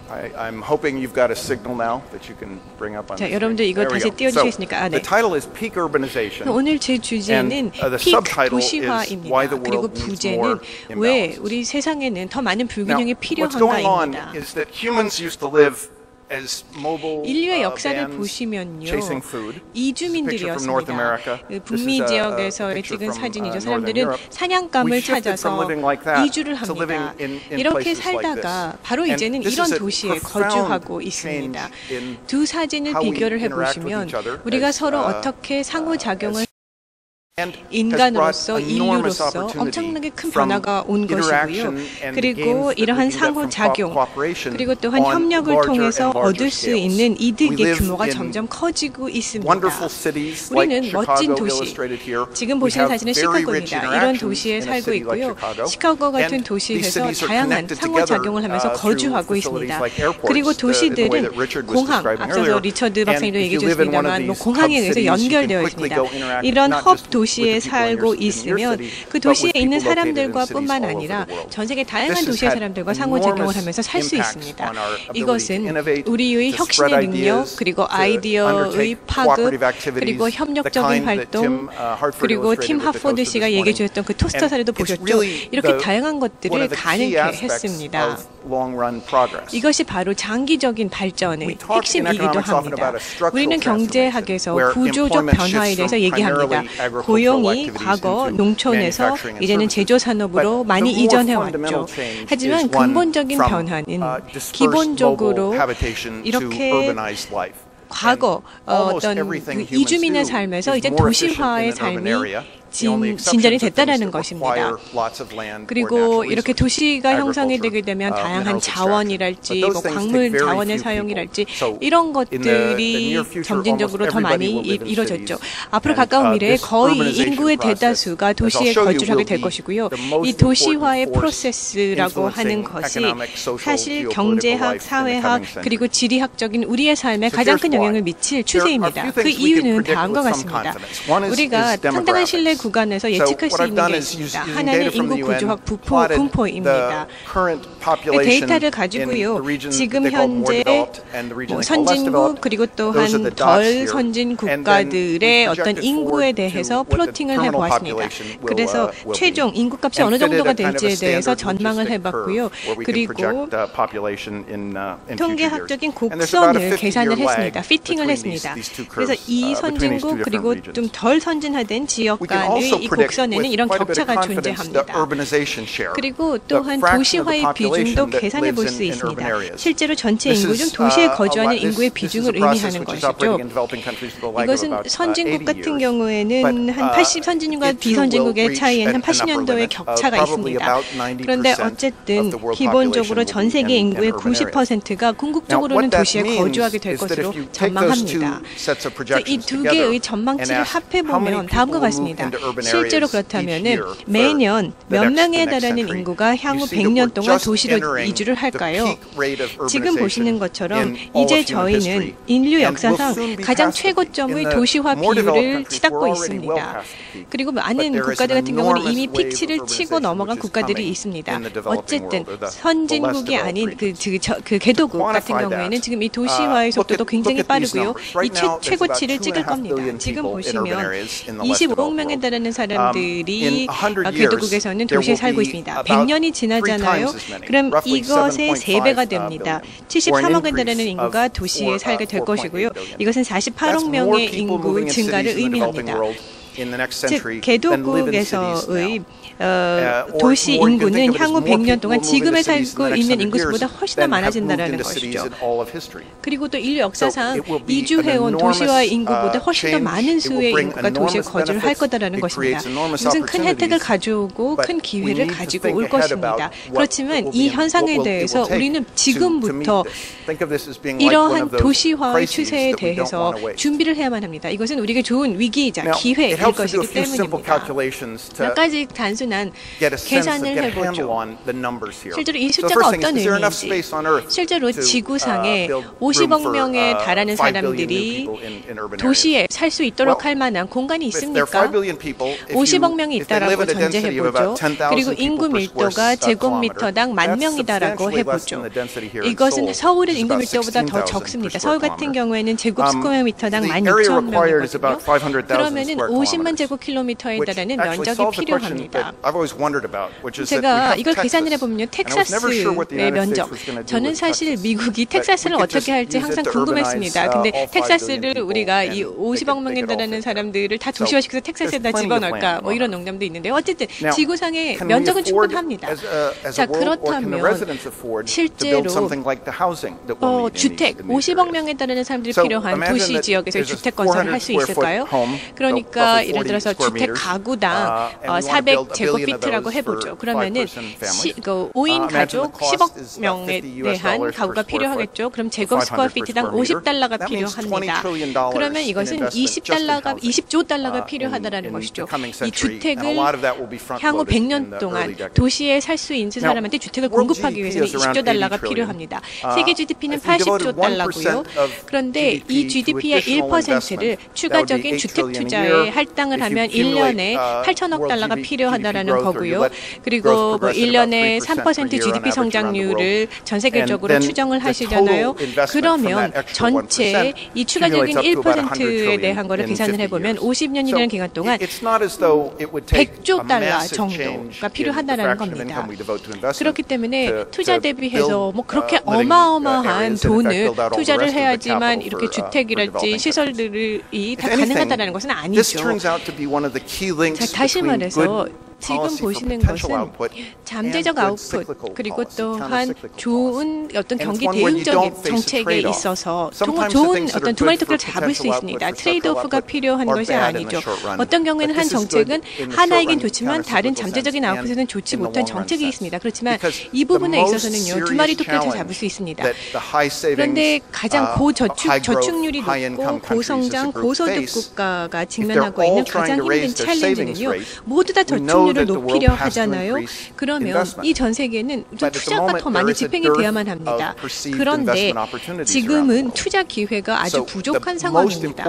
I'm hoping you've got a signal now that you can bring up on 자, the 여러분들 screen. 이거 There we 다시 go. 띄워주시겠습니까? The title is Peak Urbanization. 오늘 제 주제는 And, the 픽 subtitle is 도시화입니다. Why the 그리고 World Needs 부제는 More 왜 Imbalances. 우리 세상에는 더 많은 Now, 불균형이 what's going on 필요한가입니다. is that humans used to live as mobile 인류의 역사를 vans 보시면요, chasing food. 이주민들이었습니다. 그 북미 This is a 지역에서의 picture 찍은 from, 사진이죠. Northern 사람들은 Europe. 사냥감을 We shifted 찾아서 from living like that 이주를 to living 합니다. in 이렇게 places like 살다가 this. 바로 And 이제는 this 이런 is a 도시에 profound 거주하고 change 있습니다. in 두 사진을 how we 비교를 interact with 해보시면 each other 우리가 as, 서로 어떻게 상호작용을 and has 인간으로서, brought enormous 인류로서 opportunity 엄청나게 큰 from 변화가 온 것이고요. interaction and 그리고 gains that 이러한 we can get from 상호작용, cooperation 그리고 또한 on 협력을 larger 통해서 and larger 얻을 수 scales. 있는 We 이득의 live 규모가 in 점점 커지고 있습니다. wonderful cities like 우리는 멋진 Chicago 도시, illustrated here. 지금 We 보시는 have 사진은 very rich 시카고입니다. 이런 interactions 도시에 in a 살고 city like 있고요. Chicago. 시카고 같은 And these 도시에서 cities are 다양한 connected 상호작용을 together, 하면서 through 거주하고 facilities 있습니다. like airports, 그리고 in the way 도시들은 that Richard was 공항, describing 앞서서 earlier. 리처드 And 박사님도 if 얘기해 you live in one of 주셨습니다만 these 공항에 hub 의해서 cities, you can 연결되어 quickly 있습니다. go interact 이런 not 헙 just with 도시에 the people in 살고 your 있으면 city, 그 but 도시에 with 있는 people located in 사람들과 cities 뿐만 all over 아니라 the world. 전 세계 This 다양한 has 도시의 had 사람들과 상호작용을 enormous 하면서 살 수 impacts 있습니다. on our ability to 이것은 innovate, 우리의 to spread 혁신의 능력, ideas, 그리고 to 아이디어의 undertake 파급, cooperative activities, 그리고 the 협력적인 kind that 활동, Tim Hartford 그리고 illustrated 팀 with the 하포드 toaster 씨가 this 얘기해 morning. 주셨던 그 토스터 And 사례도 it's 보셨죠? really 이렇게 다양한 one 것들을 of the key 가능케 aspects 했습니다. of long-run progress. 이것이 바로 장기적인 발전의 We talk in 핵심이기도 economics often 합니다. about a structural 우리는 경제학에서 transformation, where 구조적 employment 변화에 shifts 대해서 from 얘기합니다. primarily agricultural 고용이 activities 과거 into 농촌에서 manufacturing and 이제는 services. 제조 산업으로 But 많이 the more 이전해 fundamental 왔죠. change is 하지만 one 근본적인 from, 변화는 dispersed 기본적으로 mobile habitation to 이렇게 urbanized life. 과거 Almost 어떤 everything 그 humans 이주민의 do 삶에서 is 이제 more efficient 도시화의 in an urban 삶이 area. The only 진전이 exceptions are 됐다라는 things that 것입니다. require lots of land or 그리고 natural 이렇게 resources, 도시가 형성이 되게 agriculture, 되면 다양한 minerals extraction. 자원이랄지 But those 뭐 things 광물 take very 자원의 few 사용이랄지 people. So 이런 in the 것들이 near future, 점진적으로 almost 더 많이 everybody will live in 이루어졌죠. cities. 앞으로 And, 가까운 미래에 this 거의 urbanization 인구의 process, 대다수가 as I'll 도시에 show you, 거주를 하게 will 될 be 것이고요. the 이 most 도시화의 important force 프로세스라고 하는 influencing 것이 economic, social, 사실 geopolitical 경제학, life in the 사회학, coming century. 그리고 지리학적인 우리의 삶에 So 가장 here's 큰 why. 영향을 미칠 There are a 추세입니다. few 그 things we can 이유는 predict 다음과 with some 같습니다. confidence. One is 우리가 상당한 demographics. 신뢰 구간에서 So 예측할 수 what I've 있는 done 게 is 있습니다. using 하나는 data from 인구 the UN, 구조학 plotted 분포입니다. the current population 데이터를 in 가지고요. the region 지금 they call more 현재 developed and the region 뭐 they call less 선진국 developed. 그리고 또한 Those are the dots 덜 here. 선진 And then 국가들의 we 어떤 projected 인구에 forward to 대해서 what the 플로팅을 terminal 해보았습니다. population 그래서 will 최종 be. 인구값이 And 어느 fitted 정도가 a kind of a 될지에 대해서 standard 전망을 logistic 해봤고요. curve where we can 그리고 project population in future years. 통계학적인 And there's about a 곡선을 50-year 계산을 lag 했습니다. 피팅을 between 했습니다. these two 그래서 curves, 이 between these two 선진국 different 그리고 regions. 좀 덜 선진화된 지역 We can 간의 also 이 predict 곡선에는 with 이런 quite a bit of 격차가 confidence the 존재합니다. urbanization share. 그리고 The 또한 fraction of the 도시화의 population 비중도 that 계산해 볼 lives 수 in urban 있습니다. areas. 실제로 전체 This 인구 중 is, 도시에 a 거주하는 lot- 인구의 this is a 비중을 process 의미하는 which is operating in 것이죠. developing countries with a lag of 이것은 about, 선진국 80 같은 years. 경우에는 But, 한 80 선진국과 it too will 비선진국의 reach 차이에는 한 an upper 80년도의 limit of 격차가 probably 있습니다. about 90% 그런데 of 어쨌든 the world 기본적으로 population 전 will be 세계 in 인구의 urban areas. 90%가 Now, 궁극적으로는 what that 도시에 means 거주하게 될 is that 것으로 if you take those two 전망합니다. sets of 이 projections 두 together 개의 and 전망치를 ask 합해 how many 보면 people 다음과 will move 같습니다. into urban 실제로 areas each 그렇다면은 year for 매년 the 몇 next 명에 달하는 century, 인구가 you 향후 see that 100년 we're 동안 just 도시로 entering 이주를 the 할까요? peak rate of 지금 urbanization 보시는 것처럼 in all 이제 of human 저희는 history. 인류 And we'll 역사상 soon be 가장 past the peak. 최고점의 In the 도시화 more developed 비율을 countries, 치닫고 we're already well 있습니다. past the peak. 그리고 But 많은 there is 국가들 an 같은 경우는 enormous 이미 wave of 픽치를 치고 urbanization 넘어간 which is 국가들이 coming 있습니다. in the developing 어쨌든 world, or the less 선진국이 developed 아닌 regions. 그 개도국 To 같은 quantify 경우에는 that, 지금 이 도시화의 look 속도도 at 굉장히 these 빠르고요. numbers. 이 Right now, there's 최고치를 about 찍을 2.5 겁니다. billion 지금 people in urban 보시면 areas in the less developed 25억 명에 world. 달하는 In 사람들이 100 years, 개도국에서는 there 도시에 will 살고 be 있습니다. about 100년이 3 지나잖아요. times as many, 그럼 roughly 이것의 7.5 3배가 됩니다. billion, 73억에 or an 달하는 increase 인구가 of 도시에 살게 될 4.8 것이고요. billion. 이것은 That's 48억 more 명의 people 인구 moving in 증가를 cities in the developing 의미합니다. world 즉 개도국에서의 도시 인구는 향후 100년 동안 지금에 살고 있는 인구수보다 훨씬 더 많아진다는 것이죠. 그리고 또 인류 역사상 이주해온 도시와 인구보다 훨씬 더 많은 수의 인구가 도시에 거주를 할 거다라는 것입니다. 이것은 큰 혜택을 가져오고 큰 기회를 가지고 올 것입니다. 그렇지만 이 현상에 대해서 우리는 지금부터 이러한 도시화의 추세에 대해서 준비를 해야만 합니다. 이것은 우리에게 좋은 위기이자 기회일 것이기 때문입니다. 몇 가지 단순한 계산을 해보죠. 실제로 이 숫자가 어떤 의미인지, 실제로 지구상에 50억 명에 달하는 사람들이 도시에 살 수 있도록 할 만한 공간이 있습니까? 50억 명이 있다라고 전제해보죠. 그리고 인구 밀도가 제곱미터당 10,000명이다라고 해보죠. 이것은 서울의 인구 밀도보다 더 적습니다. 서울 같은 경우에는 제곱 스퀘어미터당 16,000명이거든요. 그러면은 50만 제곱킬로미터에 달하는 면적이 필요합니다. 제가 이걸 계산을 해보면요, 텍사스의 면적. 저는 사실 미국이 텍사스를 어떻게 할지 항상 궁금했습니다. 근데 텍사스를 우리가 이 50억 명에 달하는 사람들을 다 도시화시켜서 텍사스에다 집어넣을까, 뭐 이런 농담도 있는데요. 어쨌든 지구상의 면적은 충분합니다. 자, 그렇다면 실제로 주택, 50억 명에 달하는 사람들이 필요한 도시 지역에서 주택 건설을 할 수 있을까요? 그러니까 예를 들어서 주택 가구당 400제곱피트라고 해보죠. 그러면은 5인 가족 10억 명에 대한 가구가 필요하겠죠. 그럼 제곱 스퀘어피트당 $50가 필요합니다. 그러면 이것은 20조 달러가 필요하다라는 것이죠. 이 주택을 향후 100년 동안 도시에 살 수 있는 사람한테 주택을 공급하기 위해서는 20조 달러가 필요합니다. 세계 GDP는 80조 달러고요. 그런데 이 GDP의 1%를 추가적인 주택 투자에 할당을 하면 1년에 8천억 달러가 필요하다라는 거고요. 그리고 뭐 1년에 3% GDP 성장률을 전 세계적으로 추정을 하시잖아요. 그러면 전체 이 추가적인 1%에 대한 거를 계산을 해보면 50년이라는 기간 동안 100조 달러 정도가 필요하다는 겁니다. 그렇기 때문에 투자 대비해서 뭐 그렇게 어마어마한 돈을 투자를 해야지만 이렇게 주택이랄지 시설들이 다 가능하다는 것은 아니죠. 자, 다시 말해서 지금 보시는 것은 잠재적 아웃풋, 그리고 또한 좋은 어떤 경기 대응적인 정책에 있어서 정말 좋은 어떤 두 마리 토끼를 잡을 수 있습니다. 트레이드오프가 필요한 것이 아니죠. 어떤 경우에는 한 정책은 하나이긴 좋지만 다른 잠재적인 아웃풋에는 좋지 못한 정책이 있습니다. 그렇지만 이 부분에 있어서는요, 두 마리 토끼를 다 잡을 수 있습니다. 그런데 가장 저축률이 높고 고성장, 고소득 국가가 직면하고 있는 가장 힘든 챌린지는요, 모두 다 저축률을 높이려 하잖아요. 그러면 이 전 세계는 투자가 더 많이 집행이 돼야만 합니다. 그런데 지금은 투자 기회가 아주 부족한 상황입니다.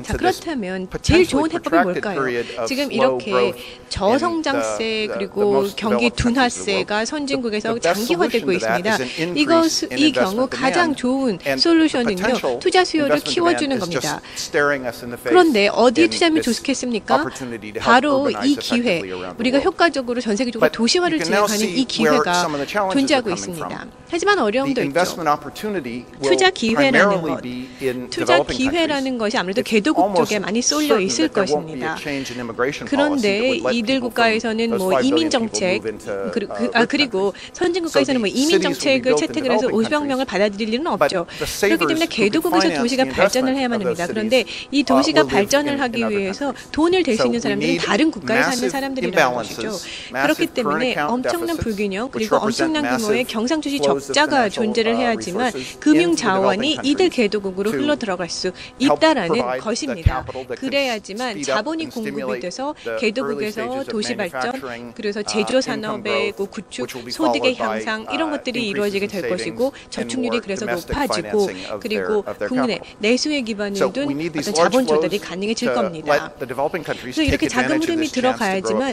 자, 그렇다면 제일 좋은 해법이 뭘까요? 지금 이렇게 저성장세 그리고 경기 둔화세가 선진국에서 장기화되고 있습니다. 이 경우 가장 좋은 솔루션은요, 투자 수요를 키워주는 겁니다. 그런데 어디에 투자하면 좋겠습니까? 바로 이 기회, 우리가 효과적으로 전 세계적으로 도시화를 진행하는 이 기회가 존재하고 있습니다. 하지만 어려움도 있죠. 투자 기회라는 것이 아무래도 개도국 쪽에 많이 쏠려 있을 것입니다. 그런데 이들 국가에서는 뭐 이민 정책, 그리고 선진 국가에서는 뭐 이민 정책을 채택을 해서 50억 명을 받아들일 일은 없죠. 그렇기 때문에 개도국에서 도시가 발전을 해야만 합니다. 그런데 이 도시가 발전을 하기 위해서 돈을 댈 수 있는 사람들은 다른 국가에 사는 사람들이라는 것이죠. 그렇기 때문에 엄청난 불균형, 그리고 엄청난 규모의 경상주시 적자가 존재를 해야지만 금융 자원이 이들 개도국으로 흘러 들어갈 수 있다라는 것입니다. 그래야지만 자본이 공급이 돼서 개도국에서 도시 발전, 그래서 제조 산업의 구축, 소득의 향상, 이런 것들이 이루어지게 될 것이고, 저축률이 그래서 높아지고, 그리고 국내 내수에 기반을 둔 어떤 자본 조달이 가능해질 겁니다. 그래서 이렇게 자금 흐름이 들어가야지만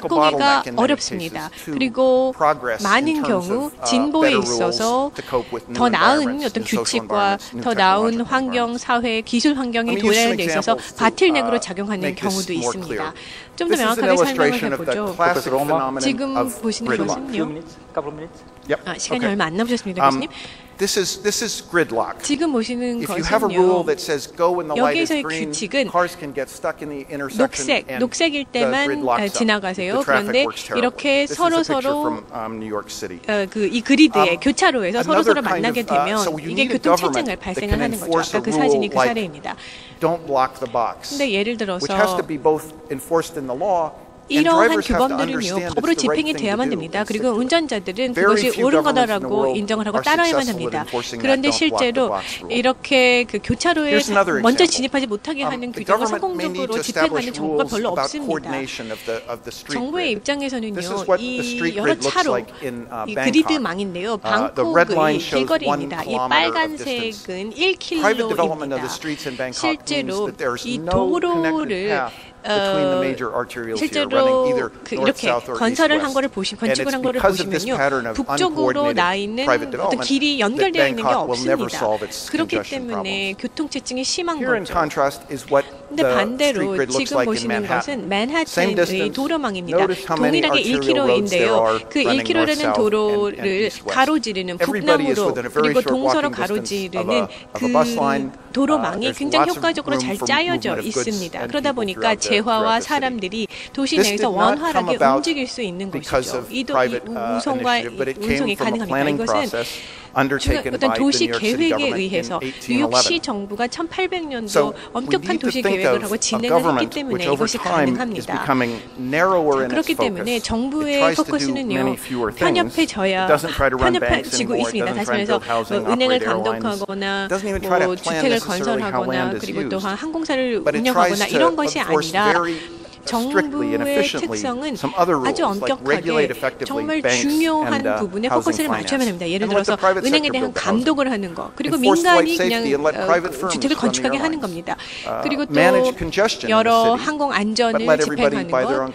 바꾸기가 어렵습니다. 그리고 많은 경우 진보에 있어서 더 나은 어떤 규칙과 더 나은 환경, 사회, 기술 환경의 도래에 있어서 바틀넥으로 작용하는 경우도 있습니다. 좀 더 명확하게 설명을 해보죠. 지금 보시는 것은요. Couple of minutes. 시간이 얼마 안 남으셨습니다, 교수님. This is gridlock. 지금 보시는 If you have a rule 것은요. that says go when the light is 여기서의 green, 규칙은 cars can get stuck in the intersection and 녹색일 the 때만 grid locks up. 지나가세요. The traffic 그런데 works terribly. 이렇게 This is a picture 서로 from New York City. 이 그리드의 교차로에서 Another 서로 kind 만나게 of, 되면 so you 이게 need a 교통체증을 government that 발생을 can 하는 거죠. enforce 아까 a 그 사진이 rule 그 like 사례입니다. don't block the box, 근데 예를 which has 들어서 to be both enforced in the law. 이러한 규범들은요 법으로 집행이 돼야만 됩니다. 그리고 운전자들은 그것이 옳은 거다라고 인정을 하고 따라야만 합니다. 그런데 실제로 이렇게 그 교차로에 먼저 진입하지 못하게 하는 규정을 성공적으로 집행하는 정부가 별로 없습니다. 정부의 입장에서는요 이 여러 차로 이 그리드망인데요. 방콕의 길거리입니다. 이 빨간색은 1km입니다. 실제로 이 도로를 실제로 이렇게 건설을 한 거를 건축을 한 거를 보시면요 북쪽으로 나 있는 어떤 길이 연결되어 있는 게 없습니다. 그렇기 때문에 교통체증이 심한 거죠. 근데 반대로 지금 보시는 것은 맨하튼의 도로망입니다. 동일하게 1km인데요. 그 1km라는 도로를 가로지르는 북남으로 그리고 동서로 가로지르는 그 도로망이 굉장히 효과적으로 잘 짜여져 있습니다. 그러다 보니까 재화와 사람들이 도시 내에서 원활하게 움직일 수 있는 것이죠. 운송이 가능합니다. 이것은 어떤 도시 계획에 의해서 뉴욕시 정부가 1800년도 엄격한 도시 계획을 하고 진행을 했기 때문에 이것이 가능합니다. 그렇기 때문에 정부의 포커스는요 편협해지고 있습니다. 다시 말해서 은행을 감독하거나 주택을 건설하거나 그리고 또한 항공사를 운영하거나 이런 것이 아니라 정부의 특성은 아주 엄격하게 정말 중요한 부분에 포커스를 맞춰야만 합니다. 예를 들어서 은행에 대한 감독을 하는 거, 그리고 민간이 그냥 주택을 건축하게 하는 겁니다. 그리고 또 여러 항공 안전을 집행하는 것,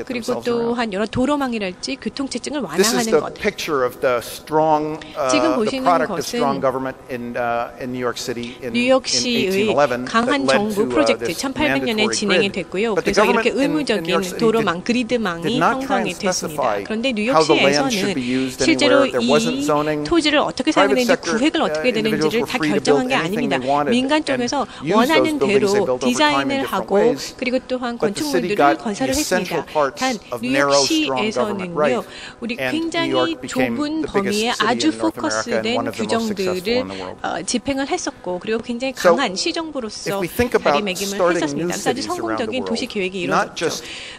그리고 또한 여러 도로망이랄지 교통체증을 완화하는 것. 지금 보시는 것은 뉴욕시의 강한 정부 프로젝트 1800년에 진행이 됐고요. 그래서 이렇게 의무적인 도로망, 그리드망이 형성이 됐습니다. 그런데 뉴욕시에서는 실제로 이 토지를 어떻게 사용되는지 구획을 어떻게 되는지를 다 결정한 게 아닙니다. 민간 쪽에서 원하는 대로 디자인을 하고 그리고 또한 건축물들을 건설을 했습니다. 단 뉴욕시에서는요 우리 굉장히 좁은 범위에 아주 포커스된 규정들을 집행을 했었고 그리고 굉장히 강한 시정부로서 자리매김을 했었습니다. 그래서 아주 성공적인 도시 계획이 이루어졌죠.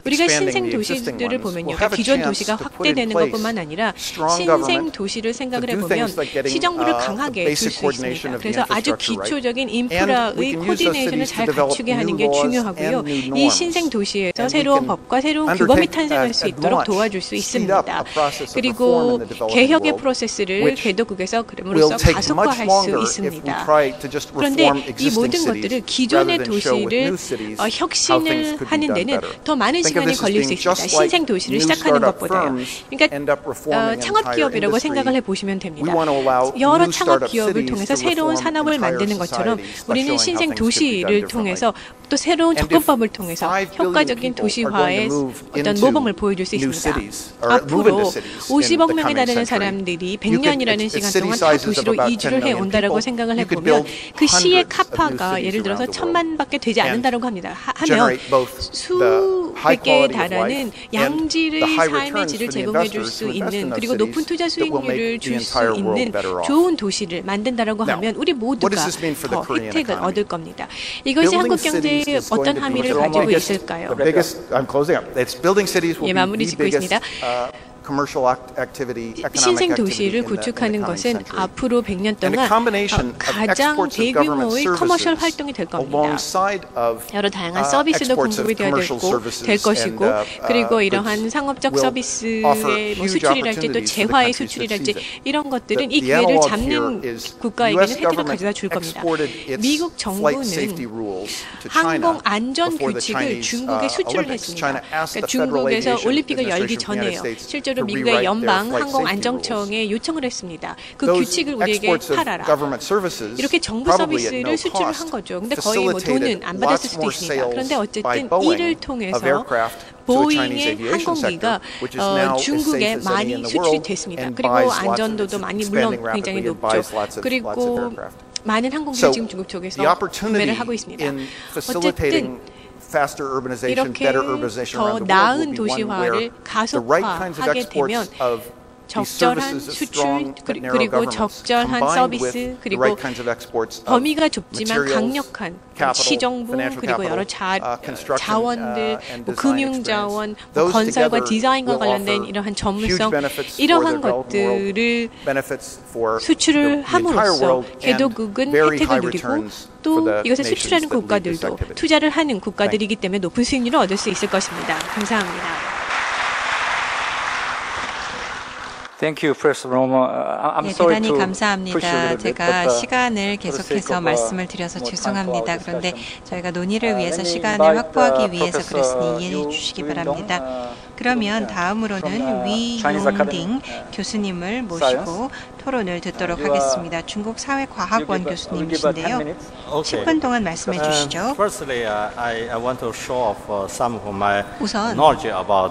우리가 신생 도시들을 보면요, 기존 도시가 확대되는 것뿐만 아니라 신생 도시를 생각을 해보면 시정부를 강하게 둘 수 있습니다. 그래서 아주 기초적인 인프라의 코디네이션을 잘 갖추게 하는 게 중요하고요. 이 신생 도시에서 새로운 법과 새로운 규범이 탄생할 수 있도록 도와줄 수 있습니다. 그리고 개혁의 프로세스를 개도국에서 그럼으로써 가속화할 수 있습니다. 그런데 이 모든 것들을 기존의 도시를 혁신을 하는 데는 더 많은 시간이 걸릴 수 있습니다. 신생 도시를 시작하는 것보다요. 그러니까 창업 기업이라고 생각을 해보시면 됩니다. 여러 창업 기업을 통해서 새로운 산업을 만드는 것처럼 우리는 신생 도시를 통해서 또 새로운 접근법을 통해서 효과적인 도시화의 어떤 모범을 보여줄 수 있습니다. 앞으로 50억 명에 달하는 사람들이 100년이라는 시간 동안 다 도시로 이주를 해온다라고 생각을 해보면 그 시의 카파가 예를 들어서 1000만밖에 되지 않는다라고 합니다. 하면 수백 개에 달하는 양질의 삶의 질을 제공해 줄 수 있는 그리고 높은 투자 수익률을 줄 수 있는 좋은 도시를 만든다라고 하면 우리 모두가 더 혜택을 얻을 겁니다. 이것이 한국 경제에 어떤 함의를 가지고 있을까요? 예, 마무리 짓고 있습니다. 신생 도시를 구축하는 것은 앞으로 100년 동안 가장 대규모의 커머셜 활동이 될 겁니다. 여러 다양한 서비스도 공급이 될 것이고 그리고 이러한 상업적 서비스의 뭐 수출이랄지 또 재화의 수출이랄지 이런 것들은 이 기회를 잡는 국가에게는 혜택을 가져다 줄 겁니다. 미국 정부는 항공 안전 규칙을 중국에 수출을 했습니다. 그러니까 중국에서 올림픽을 열기 전에요. 실제로 미국의 연방 항공안전청에 요청을 했습니다. 그 규칙을 우리에게 팔아라. 이렇게 정부 서비스를 수출을 한 거죠. 근데 거의 뭐 돈은 안 받았을 수도 있습니다. 그런데 어쨌든 이를 통해서 보잉의 항공기가 중국에 많이 수출이 됐습니다. 그리고 안전도도 많이 물론 굉장히 높죠. 그리고 많은 항공기를 지금 중국 쪽에서 구매를 하고 있습니다. 어쨌든 이렇게 더 나은 도시화를 가속화하게 되면 적절한 수출 그리고 적절한 서비스 그리고 범위가 좁지만 강력한 시정부 그리고 여러 자원들 금융자원 건설과 디자인과 관련된 이러한 전문성 이러한 것들을 수출을 함으로써 개도국은 혜택을 누리고 또 이것을 수출하는 국가들도 투자를 하는 국가들이기 때문에 높은 수익률을 얻을 수 있을 것입니다. 감사합니다. Thank you, Professor Romo. I'm sorry 대단히 to 감사합니다. 제가 시간을 계속해서 말씀을 드려서 죄송합니다. 그런데 저희가 논의를 위해서 시간을 확보하기 위해서 그랬으니 이해해 주시기 바랍니다. 그러면 다음으로는 위용딩 교수님을 모시고 토론을 듣도록 하겠습니다. 중국 사회과학원 교수님이신데요. 10분 동안 말씀해 주시죠. 우선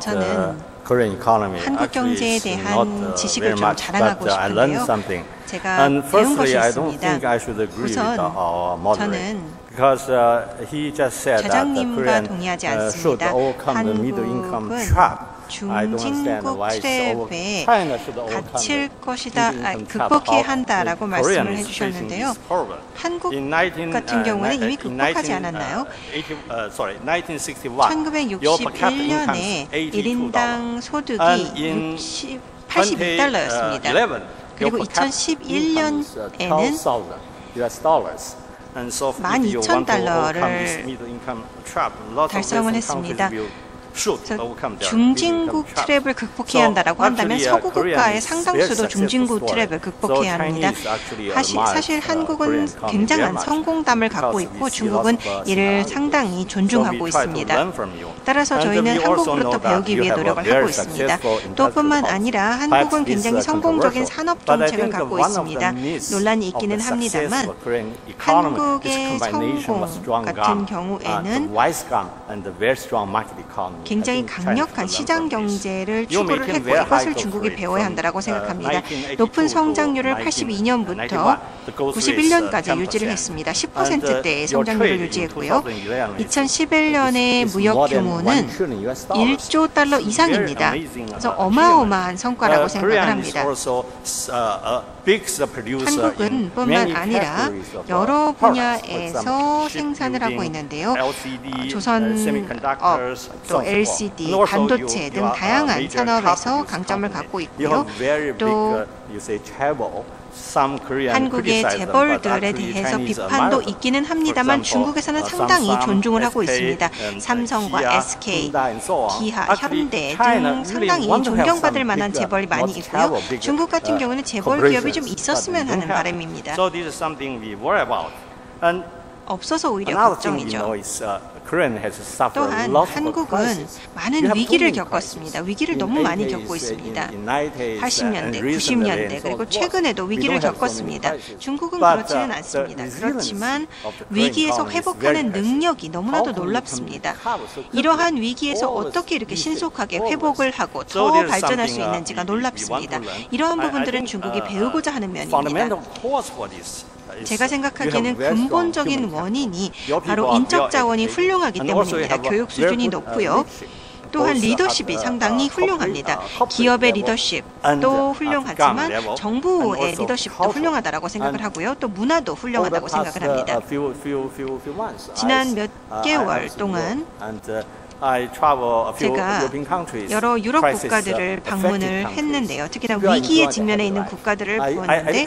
저는 한국 경제에 대한 지식을 좀 자랑하고 싶은데요. 제가 배운 것이 있습니다. 우선 저는 자장님과 동의하지 않습니다. 한국은 중진국 트랩에 갇힐 것이다, 극복해야 한다라고 말씀을 해주셨는데요. 한국 같은 경우는 이미 극복하지 않았나요? 1961년에 1인당 소득이 82달러였습니다. 그리고 2011년에는 12,000달러를 달성을 했습니다. 중진국 트랩을 극복해야 한다라고 한다면 서구 국가의 상당수도 중진국 트랩을 극복해야 합니다. 사실 한국은 굉장한 성공담을 갖고 있고 중국은 이를 상당히 존중하고 있습니다. 따라서 저희는 한국으로부터 배우기 위해 노력을 하고 있습니다. 또 뿐만 아니라 한국은 굉장히 성공적인 산업 정책을 갖고 있습니다. 논란이 있기는 합니다만 한국의 성공 같은 경우에는 굉장히 강력한 시장 경제를 추구를 했고 이것을 중국이 배워야 한다고 생각합니다. 높은 성장률을 82년부터 91년까지 유지를 했습니다. 10%대의 성장률을 유지했고요. 2011년의 무역 규모는 1조 달러 이상입니다. 그래서 어마어마한 성과라고 생각을 합니다. 한국은 뿐만 아니라 여러 분야에서 생산을 하고 있는데요. 조선업, 또 LCD, 반도체 등 다양한 산업에서 강점을 갖고 있고요. 또 한국의 재벌들에 대해서 비판도 있기는 합니다만 중국에서는 상당히 존중을 하고 있습니다. 삼성과 SK, 기아, 현대 등 상당히 존경받을 만한 재벌이 많이 있고요. 중국 같은 경우는 재벌 기업이 좀 있었으면 하는 바람입니다. 없어서 오히려 걱정이죠. 또한 한국은 많은 위기를 겪었습니다. 위기를 너무 많이 겪고 있습니다. 80년대, 90년대 그리고 최근에도 위기를 겪었습니다. 중국은 그렇지는 않습니다. 그렇지만 위기에서 회복하는 능력이 너무나도 놀랍습니다. 이러한 위기에서 어떻게 이렇게 신속하게 회복을 하고 더 발전할 수 있는지가 놀랍습니다. 이러한 부분들은 중국이 배우고자 하는 면입니다. 제가 생각하기에는 근본적인 원인이 바로 인적 자원이 훌륭하기 때문입니다. 교육 수준이 높고요. 또한 리더십이 상당히 훌륭합니다. 기업의 리더십도 훌륭하지만 정부의 리더십도 훌륭하다고 생각을 하고요. 또 문화도 훌륭하다고 생각을 합니다. 지난 몇 개월 동안 제가 여러 유럽 국가들을 방문을 했는데요. 특히나 위기에 직면해 있는 국가들을 보았는데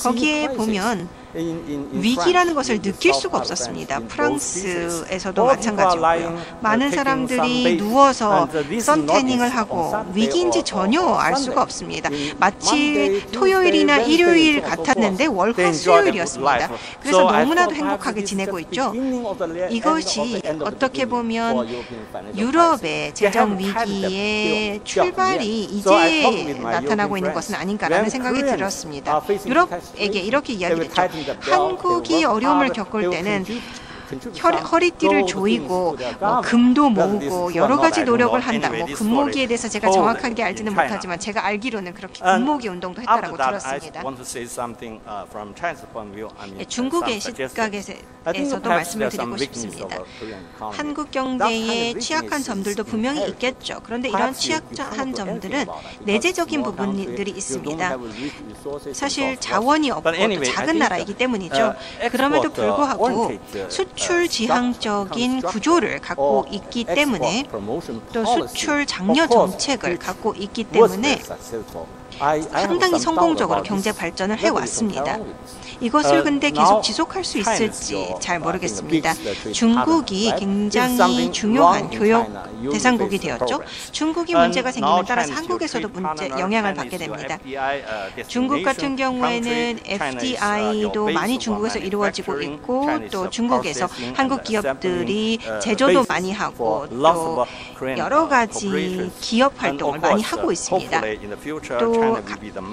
거기에 보면 위기라는 것을 느낄 수가 없었습니다. 프랑스에서도 마찬가지고요. 많은 사람들이 누워서 선태닝을 하고 위기인지 전혀 알 수가 없습니다. 마치 토요일이나 일요일 같았는데 월화 수요일이었습니다. 그래서 너무나도 행복하게 지내고 있죠. 이것이 어떻게 보면 유럽의 재정 위기의 출발이 이제 나타나고 있는 것은 아닌가라는 생각이 들었습니다. 유럽에게 이렇게 이야기를 했죠. 한국이 어려움을 겪을 때는 허리띠를 조이고 금도 모으고 여러 가지 노력을 한다. 금모기에 대해서 제가 정확하게 알지는 못하지만 제가 알기로는 그렇게 금모기 운동도 했다라고 들었습니다. 중국의 시각에서도 말씀을 드리고 싶습니다. 한국 경제의 취약한 점들도 분명히 있겠죠. 그런데 이런 취약한 점들은 내재적인 부분들이 있습니다. 사실 자원이 없고 또 작은 나라이기 때문이죠. 그럼에도 불구하고 수출 지향적인 구조를 갖고 있기 때문에 또 수출 장려 정책을 갖고 있기 때문에 상당히 성공적으로 경제 발전을 해왔습니다. 이것을 근데 계속 지속할 수 있을지 잘 모르겠습니다. 중국이 굉장히 중요한 교역 대상국이 되었죠. 중국이 문제가 생기면 따라서 한국에서도 영향을 받게 됩니다. 중국 같은 경우에는 FDI도 많이 중국에서 이루어지고 있고 또 중국에서 한국 기업들이 제조도 많이 하고 또 여러 가지 기업 활동을 많이 하고 있습니다. 또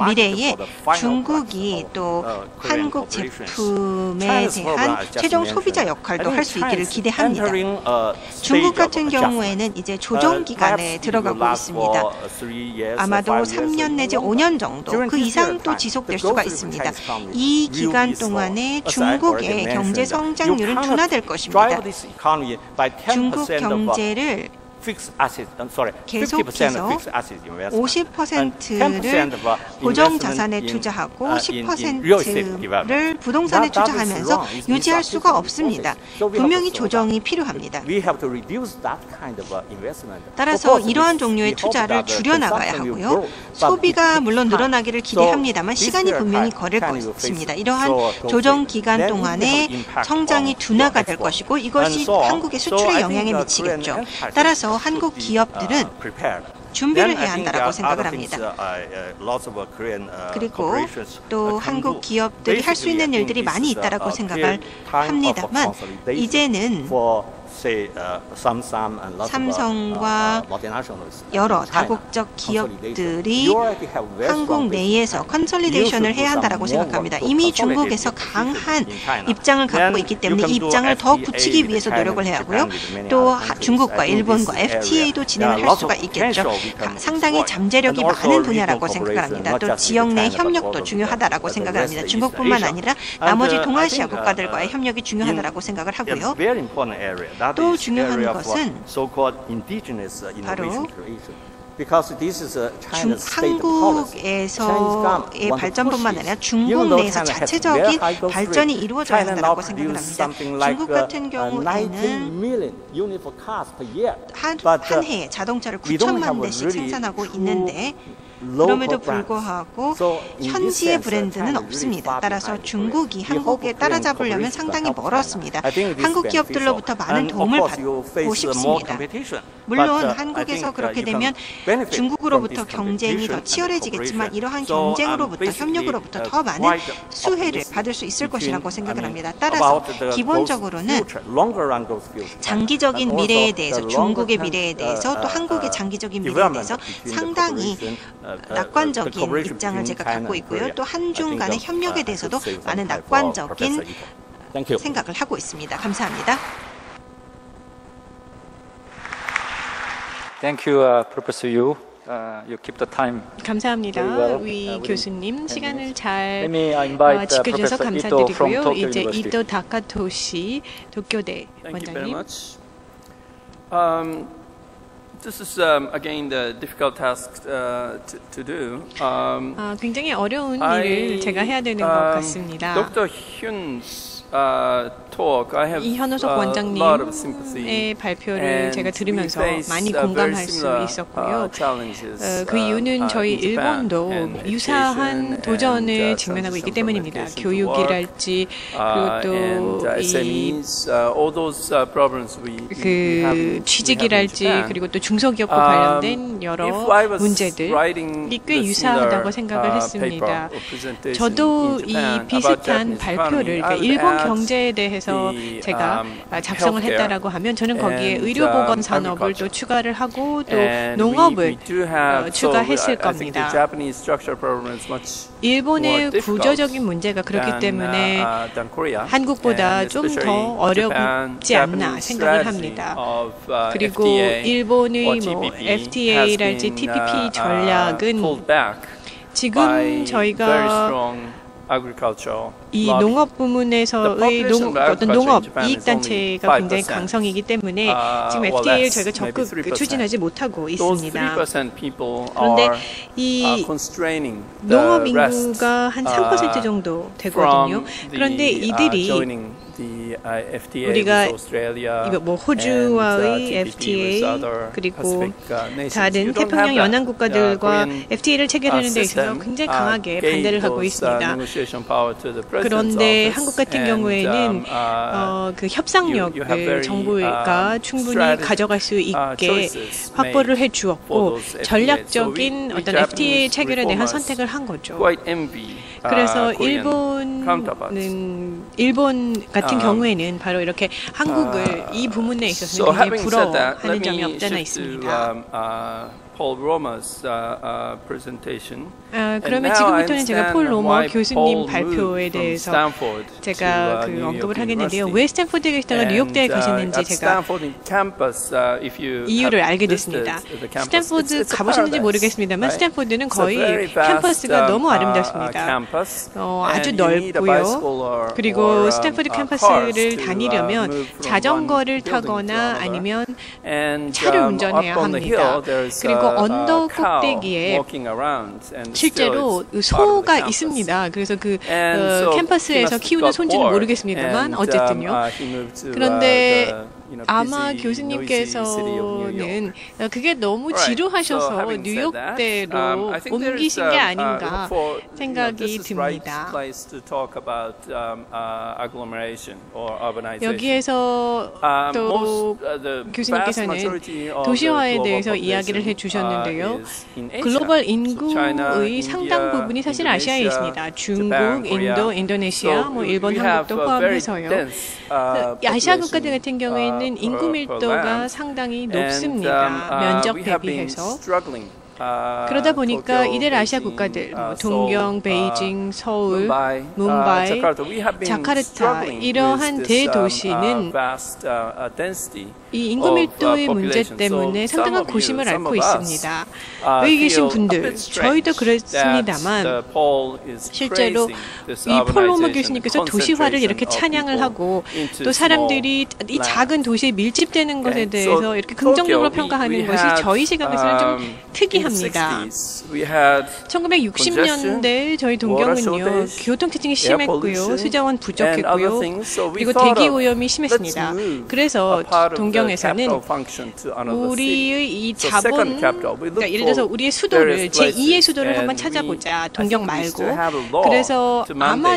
미래에 중국이 또 한국 제품에 대한 최종 소비자 역할도 할 수 있기를 기대합니다. 중국 같은 경우에는 이제 조정 기간에 들어가고 있습니다. 아마도 3년 내지 5년 정도 그 이상 또 지속될 수가 있습니다. 이 기간 동안에 중국의 경제 성장률은 둔화될 것입니다. 중국 경제를 계속해서 50%를 고정자산에 투자하고 10%를 부동산에 투자하면서 유지할 수가 없습니다. 분명히 조정이 필요합니다. 따라서 이러한 종류의 투자를 줄여나가야 하고요. 소비가 물론 늘어나기를 기대합니다만 시간이 분명히 걸릴 것입니다. 이러한 조정 기간 동안에 성장이 둔화가 될 것이고 이것이 한국의 수출에 영향을 미치겠죠. 따라서 한국 기업들은 준비를 해야 한다고 생각을 합니다. 그리고 또 한국 기업들이 할 수 있는 일들이 많이 있다고 생각을 합니다만 이제는 삼성과 여러 다국적 기업들이 한국 내에서 컨solidation 해야 한다고 생각합니다. 이미 중국에서 강한 입장을 갖고 있기 때문에 이 입장을 더 굳히기 위해서 노력을 해야 하고요. 또 중국과 일본과 FTA도 진행을 할 수가 있겠죠. 상당히 잠재력이 많은 분야라고 생각을 합니다. 또 지역 내 협력도 중요하다고 생각을 합니다. 중국뿐만 아니라 나머지 동아시아 국가들과의 협력이 중요하다고 생각을 하고요. 또 중요한 것은 바로 한국에서의 발전뿐만 아니라 중국 내에서 자체적인 발전이 이루어져야 한다고 생각을 합니다. 중국 같은 경우에는 한 해에 자동차를 9천만 대씩 생산하고 있는데 그럼에도 불구하고 현지의 브랜드는 없습니다. 따라서 중국이 한국에 따라잡으려면 상당히 멀었습니다. 한국 기업들로부터 많은 도움을 받고 싶습니다. 물론 한국에서 그렇게 되면 중국으로부터 경쟁이 더 치열해지겠지만 이러한 경쟁으로부터 협력으로부터 더 많은 수혜를 받을 수 있을 것이라고 생각을 합니다. 따라서 기본적으로는 장기적인 미래에 대해서 중국의 미래에 대해서 또 한국의 장기적인 미래에 대해서 상당히 낙관적인 입장을 제가 갖고 있고요. 또 한중 간의 협력에 대해서도 많은 낙관적인 생각을 하고 있습니다. 감사합니다. Thank you, Professor Yu. You keep the time. 감사합니다. 위 교수님 시간을 잘 지켜주셔서 감사드리고요. 이제 이토 다카토시 도쿄대 원장님. This is again the difficult task to do. 굉장히 어려운 일을 제가 해야 되는 것 같습니다. Dr. Hyun's talk, I have 이현우석 원장님의 발표를 제가 들으면서 많이 공감할 수 있었고요. 그 이유는 저희 일본도 유사한 도전을 직면하고 있기 때문입니다. 교육이랄지 그리고 또 그 취직이랄지 그리고 또 중소기업과 관련된 여러 문제들이 꽤 유사하다고 생각을 했습니다. 저도 이 비슷한 발표를 일본 경제에 대해서 대해서 제가 작성을 했다라고 하면 저는 거기에 의료보건 산업을 또 추가를 하고 또 농업을 추가했을 겁니다. 일본의 구조적인 문제가 그렇기 때문에 한국보다 좀 더 어렵지 않나 생각을 합니다. 그리고 일본의 뭐 FTA랄지 TPP 전략은 지금 저희가 이 농업 부문에서의 어떤 농업 이익 단체가 굉장히 강성이기 때문에 지금 FTA를 저희가 적극 추진하지 못하고 있습니다. 그런데 이 농업 인구가 한 3% 정도 되거든요. 그런데 이들이 우리가 뭐 호주와의 FTA 그리고 다른 태평양 연안 국가들과 FTA를 체결하는 데 있어서 굉장히 강하게 반대를 하고 있습니다. 그런데 한국 같은 경우에는 그 협상력을 정부가 충분히 가져갈 수 있게 확보를 해주었고 전략적인 어떤 FTA 체결에 대한 선택을 한 거죠. 그래서 일본 같은 경우에는 바로 이렇게 한국을 이 부분에 있어서 굉장히 부러워하는 점이 없잖아 있습니다. 그러면 지금부터는 제가 폴 로머 교수님 발표에 대해서 제가 그 언급을 하겠는데요. 왜 스탠포드에 계시다가 뉴욕대에 가셨는지 제가 이유를 알게 됐습니다. 스탠포드 가보셨는지 모르겠습니다만 스탠포드는 거의 캠퍼스가 너무 아름답습니다. 아주 넓고요. 그리고 스탠포드 캠퍼스를 다니려면 자전거를 타거나 아니면 차를 운전해야 합니다. 그리고 언덕 꼭대기에 실제로 소가 있습니다. 그래서 그 캠퍼스에서 키우는 소인지는 모르겠습니다만 어쨌든요. 그런데 아마 교수님께서는 그게 너무 지루하셔서 뉴욕대로 옮기신 게 아닌가 생각이 듭니다. 여기에서 또 교수님께서는 도시화에 대해서 이야기를 해주셨는데요. 글로벌 인구의 상당 부분이 사실 아시아에 있습니다. 중국, 인도, 인도네시아, 뭐 일본, 한국도 포함해서요. 아시아 국가들 같은 경우에는 인구 밀도가 상당히 높습니다. 면적 대비해서. 그러다 보니까 이들 아시아 국가들, 동경, 베이징, 서울, 뭄바이, 자카르타 이러한 대도시는 이 인구 밀도의 문제 때문에 상당한 고심을 앓고 있습니다. 여기 계신 분들, 저희도 그렇습니다만 실제로 이 폴 로머 교수님께서 도시화를 이렇게 찬양을 하고 또 사람들이 이 작은 도시에 밀집되는 것에 대해서 이렇게 긍정적으로 평가하는 것이 저희 시각에서는 좀 특이합니다. 1960년대 저희 동경은요 교통체증이 심했고요, 수자원 부족했고요, 그리고 대기 오염이 심했습니다. 그래서 동경에서는 우리의 이 자본, 그러니까 예를 들어서 우리의 수도를 제2의 수도를 한번 찾아보자. 동경 말고. 그래서 아마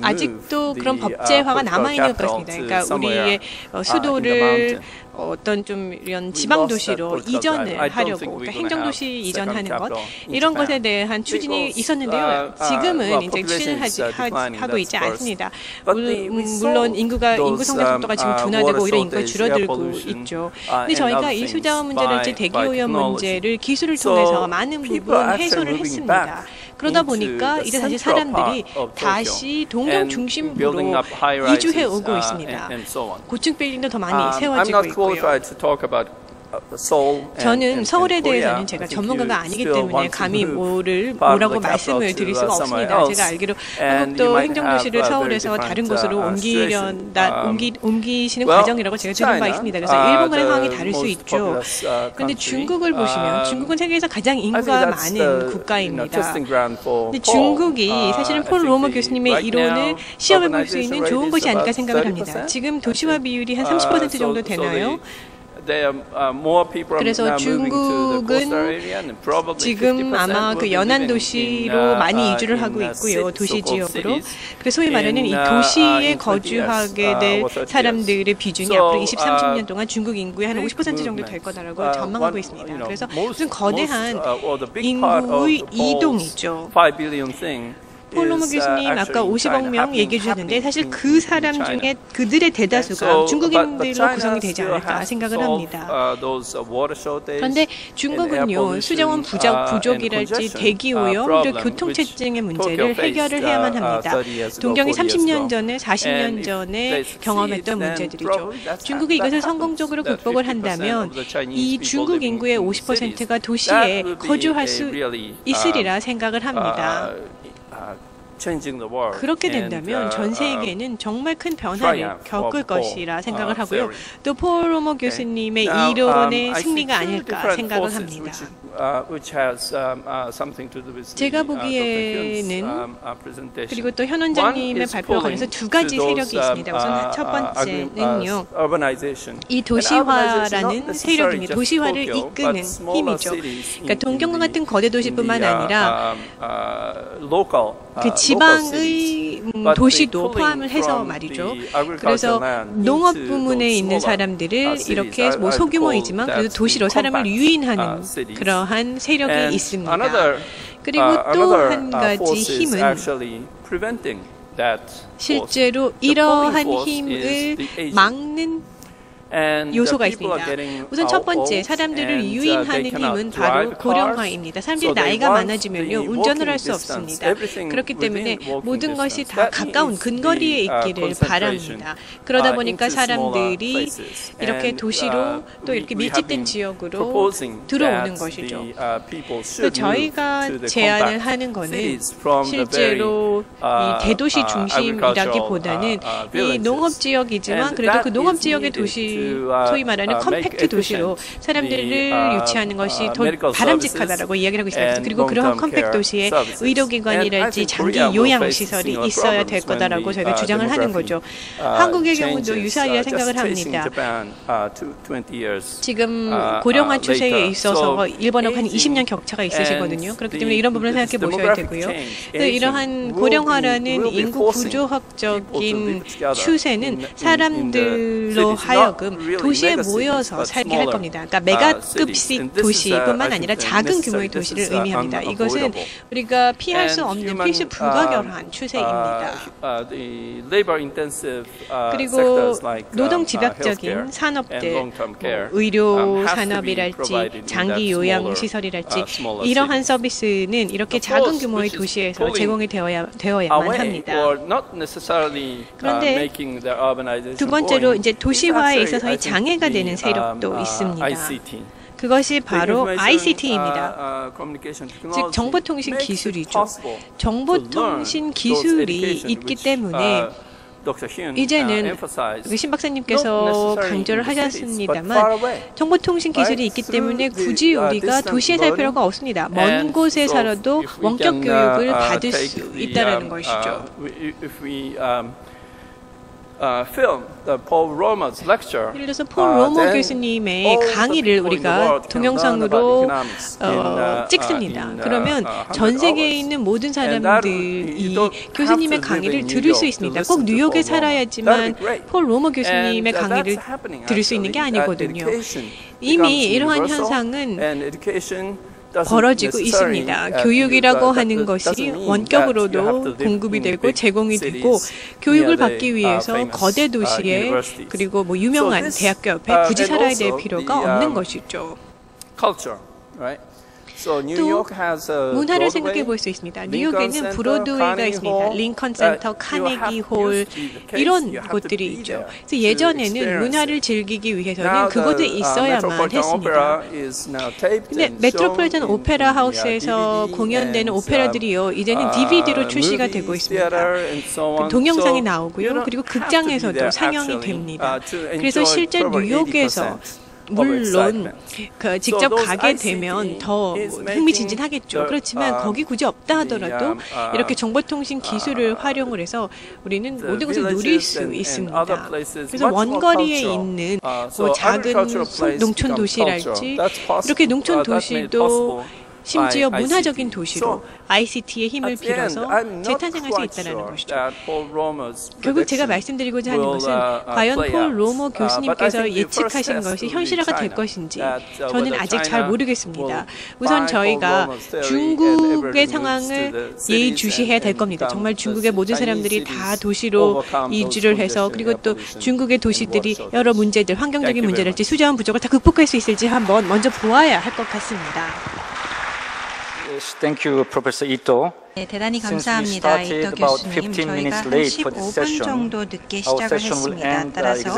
아직도 그런 법제화가 남아 있는 것 같습니다. 그러니까 우리의 수도를 어떤 좀 이런 지방 도시로 이전을 하려고, 그러니까 행정도시 이전하는 것, 이런 것에 대한 추진이 있었는데요. 지금은 이제 추진을 하고 있지 않습니다. 물론 인구 성장 속도가 지금 둔화되고 오히려 인구가 줄어들고 있죠. 근데 저희가 이 수자원 문제랄지 대기오염 문제를 기술을 통해서 많은 부분 해소를 했습니다. 그러다 보니까 이제 다시 사람들이 다시 동경 중심부로 이주해 오고 있습니다. 고층 빌딩도 더 많이 세워지고 있고요. 저는 서울에 대해서는 제가 전문가가 아니기 때문에 감히 뭐라고 말씀을 드릴 수가 없습니다. 제가 알기로 한국도 행정도시를 서울에서 다른 곳으로 옮기시는 과정이라고 제가 들은 바 있습니다. 그래서 일본과의 상황이 다를 수 있죠. 그런데 중국을 보시면 중국은 세계에서 가장 인구가 많은 국가입니다. 근데 중국이 사실은 폴 로머 교수님의 이론을 시험해 볼 수 있는 좋은 곳이 아닐까 생각을 합니다. 지금 도시화 비율이 한 30% 정도 되나요? 그래서 중국은 지금 아마 그 연안 도시로 많이 이주를 하고 있고요, 도시 지역으로. 그래서 소위 말하는 이 도시에 거주하게 될 사람들의 비중이 앞으로 20, 30년 동안 중국 인구의 한 50% 정도 될 거다라고 전망하고 있습니다. 그래서 무슨 거대한 인구의 이동이죠. 폴 로머 교수님 아까 50억 명 얘기해 주셨는데 사실 그 사람 중에 그들의 대다수가 중국인들로 구성이 되지 않을까 생각을 합니다. 그런데 중국은요, 수자원 부족이랄지 대기오염 그리고 교통체증의 문제를 해결을 해야만 합니다. 동경이 30년 전에 40년 전에 경험했던 문제들이죠. 중국이 이것을 성공적으로 극복을 한다면 이 중국 인구의 50%가 도시에 거주할 수 있으리라 생각을 합니다. 그렇게 된다면 전 세계는 정말 큰 변화를 겪을 것이라 생각을 하고요. 또 폴 로머 교수님의 이론의 승리가 아닐까 생각을 합니다. 제가 보기에는 그리고 또 현 원장님의 발표와 관련해서 두 가지 세력이 있습니다. 우선 첫 번째는요, 이 도시화라는 세력입니다. 도시화를 이끄는 힘이죠. 그러니까 동경과 같은 거대 도시뿐만 아니라 그 지방의 도시도 포함을 해서 말이죠. 그래서 농업 부문에 있는 사람들을 이렇게 뭐 소규모이지만 그래도 도시로 사람을 유인하는 그러한 세력이 있습니다. 그리고 또 한 가지 힘은 실제로 이러한 힘을 막는 요소가 있습니다. 우선 첫 번째, 사람들을 유인하는 힘은 바로 고령화입니다. 사람들이 나이가 많아지면요, 운전을 할 수 없습니다. 그렇기 때문에 모든 것이 다 가까운 근거리에 있기를 바랍니다. 그러다 보니까 사람들이 이렇게 도시로 또 이렇게 밀집된 지역으로 들어오는 것이죠. 또 저희가 제안을 하는 것은 실제로 이 대도시 중심이라기보다는 이 농업 지역이지만 그래도 그 농업 지역의 도시 소위 말하는 컴팩트 도시로 사람들을 유치하는 것이 더 바람직하다라고 이야기를 하고 있습니다. 그리고 그러한 컴팩트 도시에 의료기관이랄지 장기 요양시설이 있어야 될 거다라고 저희가 주장을 하는 거죠. 한국의 경우도 유사하리라 생각을 합니다. 지금 고령화 추세에 있어서 일본하고 한 20년 격차가 있으시거든요. 그렇기 때문에 이런 부분을 생각해 보셔야 되고요. 또 이러한 고령화라는 인구 구조학적인 추세는 사람들로 하여금 도시에 모여서 살게 할 겁니다. 그러니까 메가급식 도시뿐만 아니라 작은 규모의 도시를 의미합니다. 이것은 우리가 피할 수 없는 필수 불가결한 추세입니다. 그리고 노동 집약적인 산업들, 의료 산업이랄지 장기 요양 시설이랄지 이러한 서비스는 이렇게 작은 규모의 도시에서 제공이 되어야만 합니다. 그런데 두 번째로 이제 도시화에 있어서 장애가 되는 세력도 있습니다. 그것이 바로 ICT입니다. 즉 정보통신 기술이죠. 정보통신 기술이 있기 때문에 이제는 신 박사님께서 강조를 하셨습니다만 정보통신 기술이 있기 때문에 굳이 우리가 도시에 살 필요가 없습니다. 먼 곳에 살아도 원격 교육을 받을 수 있다는 것이죠. 예를 들어서 폴 로머 교수님의 강의를 우리가 동영상으로 찍습니다. 그러면 전 세계에 있는 모든 사람들이 교수님의 강의를 들을 수 있습니다. 꼭 뉴욕에 살아야지만 폴 로머 교수님의 강의를 들을 수 있는 게 아니거든요. 이미 이러한 현상은 벌어지고 있습니다. 교육이라고 하는 것이 원격으로도 공급이 되고 제공이 되고 교육을 받기 위해서 거대 도시에 그리고 뭐 유명한 대학교 옆에 굳이 살아야 될 필요가 없는 것이죠. 또 문화를 생각해 볼 수 있습니다. 뉴욕에는 브로드웨이가 있습니다. 링컨 센터, 카네기 홀 이런 곳들이 있죠. 그래서 예전에는 문화를 즐기기 위해서는 그곳에 있어야만 했습니다. 근데 메트로폴리탄 오페라 하우스에서 공연되는 오페라들이요, 이제는 DVD로 출시가 되고 있습니다. 동영상이 나오고요. 그리고 극장에서도 상영이 됩니다. 그래서 실제 뉴욕에서 물론 직접 가게 되면 더 흥미진진하겠죠. 그렇지만 거기 굳이 없다 하더라도 이렇게 정보통신 기술을 활용을 해서 우리는 모든 것을 누릴 수 있습니다. 그래서 원거리에 있는 뭐 작은 농촌 도시랄지 이렇게 농촌 도시도 심지어 문화적인 도시로 ICT의 힘을 빌어서 재탄생할 수 있다는 것이죠. 결국 제가 말씀드리고자 하는 것은 과연 폴 로머 교수님께서 예측하신 것이 현실화가 될 것인지 저는 아직 잘 모르겠습니다. 우선 저희가 중국의 상황을 예의주시해야 될 겁니다. 정말 중국의 모든 사람들이 다 도시로 이주를 해서 그리고 또 중국의 도시들이 여러 문제들, 환경적인 문제랄지 수자원 부족을 다 극복할 수 있을지 한번 먼저 보아야 할 것 같습니다. Thank you, Professor Ito. 네, 대단히 감사합니다. 이토 교수님. 저희가 한 15분 정도 늦게 시작을 했습니다. 따라서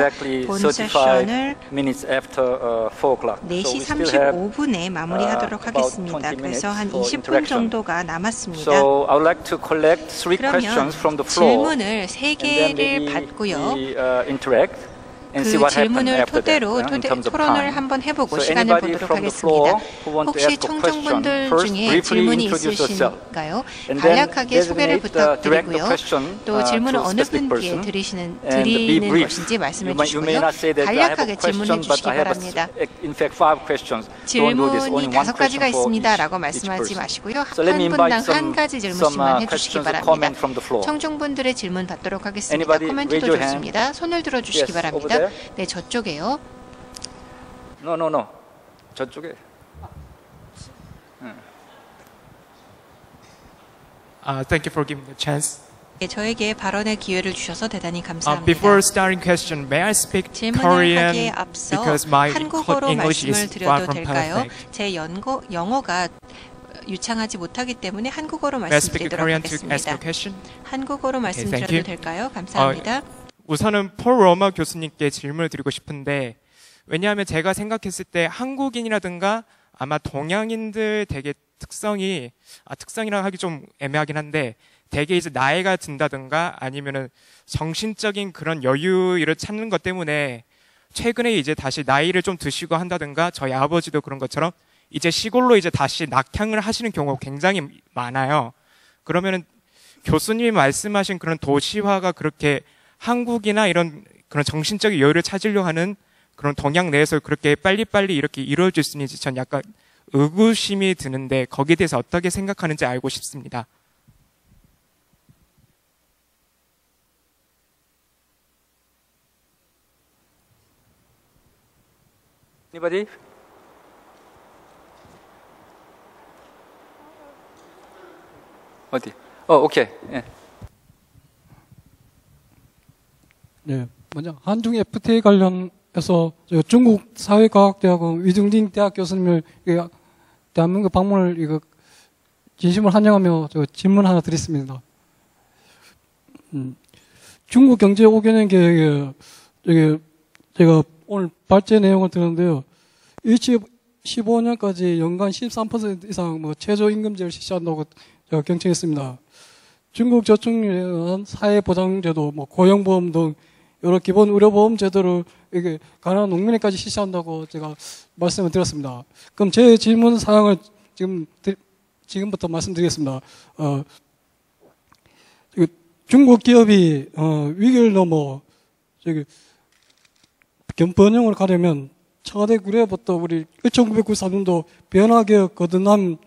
본 세션을 4시 35분에 마무리하도록 하겠습니다. 그래서 한 20분 정도가 남았습니다. 그러면 질문을 3개를 받고요. 그 질문을 토대로 토론을 한번 해보고 시간을 보도록 하겠습니다. 혹시 청중분들 중에 질문이 있으신가요? 간략하게 소개를 부탁드리고요. 또 질문을 어느 분께 드리는 것인지 말씀해 주시고요. 간략하게 질문해 주시기 바랍니다. 질문 5가지가 있습니다 라고 말씀하지 마시고요. 한 분당 한 가지 질문씩만 해주시기 바랍니다. 청중분들의 질문 받도록 하겠습니다. 코멘트도 좋습니다. 손을 들어주시기 바랍니다. 네, 저쪽에요. No. 저쪽에. Thank you for giving the chance. 네, 저에게 발언의 기회를 주셔서 대단히 감사합니다. Before starting question, may I speak 질문을 Korean 하기에 앞서 because my 한국어로 English 말씀을 is far 드려도 from 될까요? perfect. 제 영어가 유창하지 못하기 때문에 한국어로 May I speak 말씀드리도록 Korean to ask 하겠습니다. a question? 한국어로 말씀드려도 thank you. 될까요? 감사합니다. 우선은 폴 로머 교수님께 질문을 드리고 싶은데 왜냐하면 제가 생각했을 때 한국인이라든가 아마 동양인들 되게 특성이라고 하기 좀 애매하긴 한데 되게 이제 나이가 든다든가 아니면은 정신적인 그런 여유를 찾는 것 때문에 최근에 이제 다시 나이를 좀 드시고 한다든가 저희 아버지도 그런 것처럼 이제 시골로 이제 다시 낙향을 하시는 경우가 굉장히 많아요. 그러면은 교수님이 말씀하신 그런 도시화가 그렇게 한국이나 이런 그런 정신적인 여유를 찾으려 하는 그런 동양 내에서 그렇게 빨리빨리 이렇게 이루어질 수 있는지 전 약간 의구심이 드는데 거기에 대해서 어떻게 생각하는지 알고 싶습니다. Anybody? 어디? 오케이. 예. 네, 먼저 한중 FTA 관련해서 중국 사회과학대학원 위중딩 대학 교수님을 대한민국 방문을 진심으로 환영하며 질문 하나 드리겠습니다. 중국 경제 5개년 계획에 제가 오늘 발제 내용을 들었는데요. 2015년까지 연간 13% 이상 최저임금제를 실시한다고 제가 경청했습니다. 중국 저축률은 사회보장제도, 고용보험 등 여러 기본 의료보험 제도를 가난한 농민에까지 실시한다고 제가 말씀을 드렸습니다. 그럼 제 질문 사항을 지금부터 말씀드리겠습니다. 중국 기업이 위기를 넘어 번영을 가려면 청와대 구례부터 우리 1994년도 변화개혁 거듭남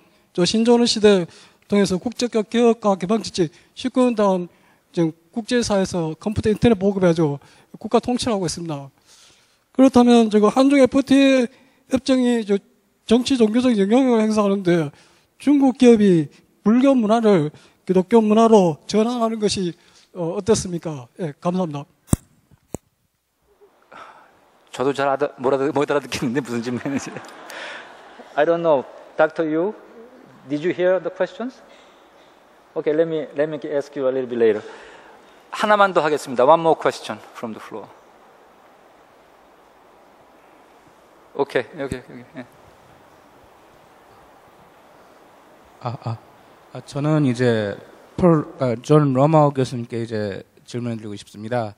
신전의 시대 통해서 국제적 개혁과 개방지칙 19년 다음 국제사회에서 컴퓨터 인터넷 보급해가지고 국가 통치를 하고 있습니다. 그렇다면 한중 FTA 협정이 정치 종교적 영향력을 행사하는데 중국 기업이 불교 문화를 기독교 문화로 전환하는 것이 어떻습니까? 예, 감사합니다. 저도 잘 못 알아듣겠는데 무슨 질문인지. I don't know. Dr. Yu, did you hear the questions? Okay, let me ask you a little bit later. 하나만 더 하겠습니다. One more question from the floor. Okay. 예. 저는 이제 존 로머 교수님께 이제 질문을 드리고 싶습니다.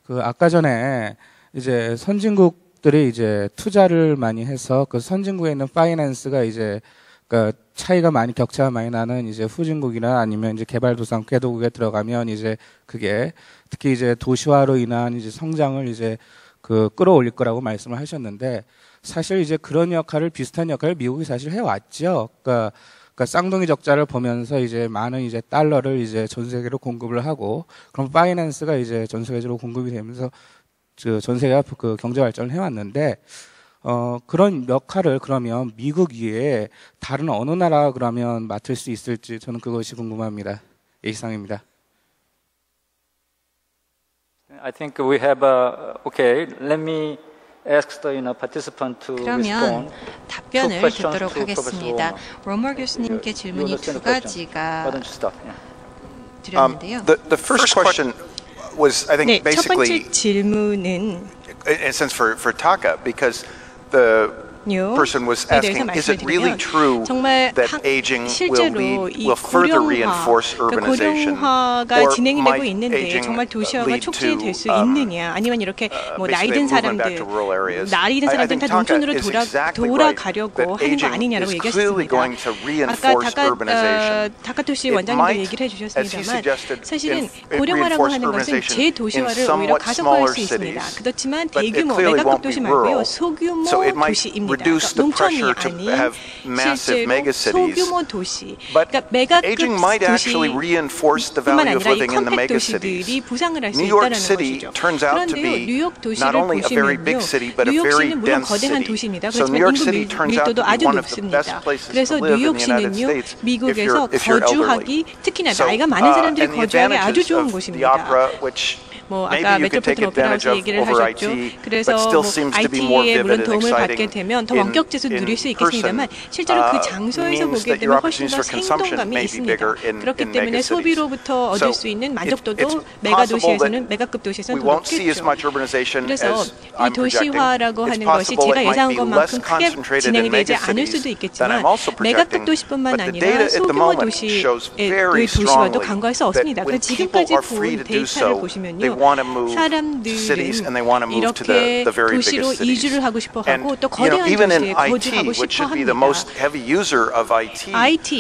아까 전에 이제 선진국들이 이제 투자를 많이 해서 선진국에 있는 파이낸스가 이제 차이가 격차가 많이 나는 이제 후진국이나 아니면 이제 개발도상국에 들어가면 이제 그게 특히 이제 도시화로 인한 이제 성장을 이제 끌어올릴 거라고 말씀을 하셨는데 사실 이제 그런 역할을 비슷한 역할을 미국이 사실 해왔죠. 그러니까 쌍둥이 적자를 보면서 이제 많은 이제 달러를 이제 전 세계로 공급을 하고 그럼 파이낸스가 이제 전 세계적으로 공급이 되면서 전 세계가 그 경제 발전을 해왔는데 그런 역할을 그러면 미국 이외에 다른 어느 나라가 그러면 맡을 수 있을지 저는 그것이 궁금합니다. 이상입니다. I think we have okay. Let me ask the participant to respond. 그러면 답변을 듣도록 하겠습니다. 로머 교수님께 질문이 두 가지가 드렸는데요. The first question was, I think, 네, 첫 basically, 번째 질문은 in a sense, for Taka, because the person was asking, is it really true that aging will further reinforce urbanization? 고령화가 Or 진행이 되고 might 있는데 aging 정말 도시화가 lead 촉진이 to 될 수 있느냐? 아니면 이렇게 뭐 나이 든 basically movement back 사람들, to rural areas? 나이 든 I 사람들은 think 다 Taka 농촌으로 is exactly right 돌아가려고 that 하는 거 aging 아니냐라고 is clearly 얘기하셨습니다. going to 아까 reinforce urbanization. 다카토시 It 원장님도 might, 얘기를 as he 해주셨습니다만 suggested, 사실은 reinforce 고령화라고 하는 것은 urbanization 재도시화를 in 오히려 somewhat 가속화할 smaller 수 있습니다. cities, 그렇지만 but it 대규모 clearly 메가급 won't be 도시 말고요. rural. 소규모 So it might 도시입니다. reduce the 농촌이 pressure to 아닌 have massive 실제로 megacities. 소규모 도시, But 그러니까 메가급 aging might actually reinforce the 뿐만 value of 아니라 이 living in the 컴팩트 도시들이 megacities. 부상을 할 수 New York 있다는 City 것이죠. turns out to 그런데요, be 뉴욕 not 도시를 only a very 보시면요, big city, but a very 뉴욕시는 물론 dense 거대한 city. 도시입니다. So 그렇지만 New York 인구 City turns out to 밀도도 be 아주 one of the best 높습니다. places 그래서 to live in the United 뉴욕시는요, States 미국에서 if you're elderly. 거주하기, 특히나 So, 나이가 많은 사람들이 and the 거주하기 아주 advantages 좋은 of the 곳입니다. opera, which 뭐 maybe 아까 you could take 메트로폴리탄 advantage 오페라에서 of 얘기를 over 하셨죠. IT, 그래서 but still 뭐 seems to be more IT에 vivid 물론 and 도움을 받게 exciting 되면 더 in 원격제도 누릴 수 person. 있겠습니다만 실제로 그 장소에서 means 보게 that your 되면 훨씬 opportunities 더 for consumption 생동감이 may be 있습니다. bigger in 그렇기 때문에 megacities. 소비로부터 얻을 수 있는 만족도도 it's 메가 possible 도시에서는 that 메가급 도시에서는 we 더 won't see as 높겠죠. much urbanization 그래서 as 이 I'm projecting. 도시화라고 It's 하는 것이 possible 제가 it might 예상한 be less 것만큼 크게 concentrated in 진행이 되지 않을 megacities 수도 than 있겠지만 I'm also 메가급 projecting. 도시뿐만 But the 아니라 data at the 소규모 moment 도시의 shows very 도시화도 strongly 간과할 수 that 없습니다. when 그래서 people 지금까지 are free 본 to do 데이터를 so, they 보시면요, want to move to cities and they want to move to 이렇게 the very 도시로 biggest cities. 이주를 하고 싶어 And 하고 또 you know, 거대한 even in 도시에 IT, 거주하고 which 싶어 should be the 합니다. most heavy user of IT,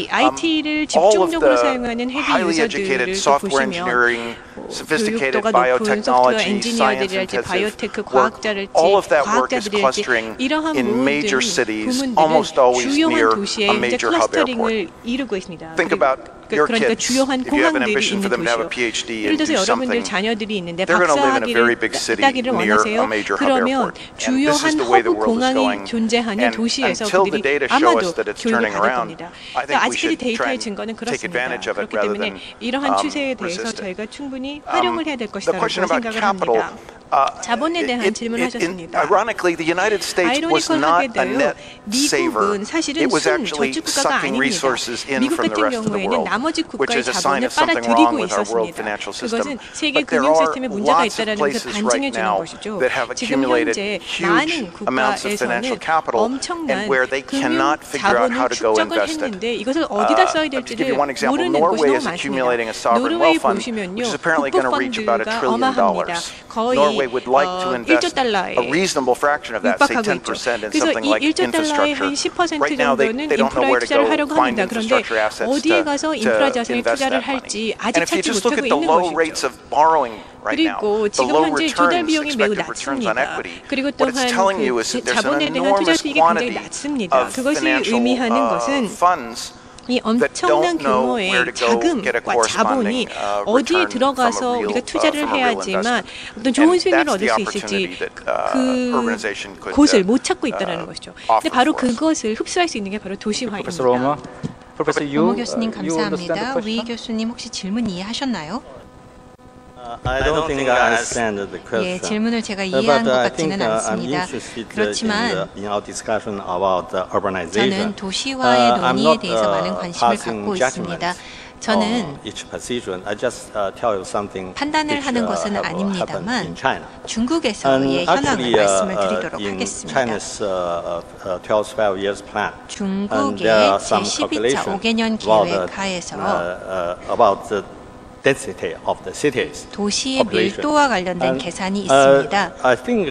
IT를 all of 집중적으로 the 사용하는 헤비 highly educated 유저들을 software 보시면 engineering, sophisticated 교육도가 높은 소프트웨어 biotechnology, science 엔지니어들이랄지 intensive 바이오테크 work, 과학자랄지 all of that work is 과학자들이랄지 clustering 이러한 in 모든 major cities, 부문들은 almost always 주요한 near 도시에 a 이제 major hub 클러스터링을 airport. 이루고 있습니다. Think about your 그러니까 kids. 주요한 If you have an 공항들이 ambition 있는 for them to have a 도시요. PhD 예를 and 들어서 do 여러분들 something, 자녀들이 있는데 they're going to live in a very big city 박사학위를 near 원하세요. a major hub 그러면 airport. And this 주요한 is the way the 허브 world is 공항이 going. 존재하는 And 도시에서 until the 그들이 data show 아마도 us that it's 교육을 turning 받을 around, 겁니다. I think we 아직까지 should try 데이터의 and 증거는 take 그렇습니다. advantage of it 그렇기 rather 때문에 than 이러한 추세에 대해서 resist it. 저희가 충분히 활용을 해야 될 The 것이라고 question about 생각을 capital, 합니다. 자본에 대한 질문하셨습니다. ironically, the United States was not a net saver. 미국은 사실은 It was 순 actually 저축 국가가 sucking 아닙니다. resources in 미국 from the 같은 rest of the 경우에는 world, 나머지 which 국가의 is a sign 자본을 of something wrong 빨아들이고 with our world 있었습니다. financial 그것은 system. 세계 But there 금융 are 시스템에 문제가 lots of 있다는 그 places right 반증해 주는 now 것이죠. that have 지금 accumulated 현재 huge 많은 amounts of financial 국가에서는 capital and 엄청난 where they 금융 cannot figure out how 자본을 to go 축적을 invest it. 했는데 이것을 어디다 써야 To give you 될지를 one example, 모르는 곳이 Norway 너무 is 많습니다. accumulating a sovereign 노르웨이 wealth fund, 보시면요, which is apparently going to reach about $1 국부펀드가 trillion. 어마합니다. 거의 Norway would like to 1조 invest 달러에 a reasonable fraction of that, say 육박하고 있죠. 10% in 그래서 something 이 like 1조 달러의 infrastructure. 한 10% Right now, they 정도는 don't know 인프라에 where to 투자를 go 하려고 find 합니다. 그런데 infrastructure assets 어디에 가서 인프라 to 자산에 invest 투자를 that money. 할지 아직 And if you 찾지 just look 못하고 at the 있는 low 것이죠. rates of borrowing right now, 그리고 the 지금 low 현재 조달 returns, 비용이 매우 expected returns on 낮습니다. equity, 그리고 what it's 또한 telling you 그 is that there's an 자본에 대한 투자 enormous 수익이 굉장히 quantity 낮습니다. of 그것이 financial 의미하는 것은 funds 이 엄청난 규모의 자금과 자본이 어디에 들어가서 우리가 투자를 해야지만 어떤 좋은 수익을 얻을 수 있을지 그 곳을 못 찾고 있다는 것이죠. 근데 바로 그것을 흡수할 수 있는 게 바로 도시화입니다. 로머 교수님 감사합니다. 위 교수님 혹시 질문 이해하셨나요? 예, 질문을 제가 이해한 것 같지는 않습니다. 그렇지만 저는 도시화의 논의에 대해서 많은 관심을 갖고 있습니다. 저는 판단을 하는 것은 아닙니다만 중국에서의 현황을 말씀을 드리도록 하겠습니다. 중국의 제12차 5개년 계획하에서 density of the cities. 도시의 밀도와 관련된 계산이 있습니다. I think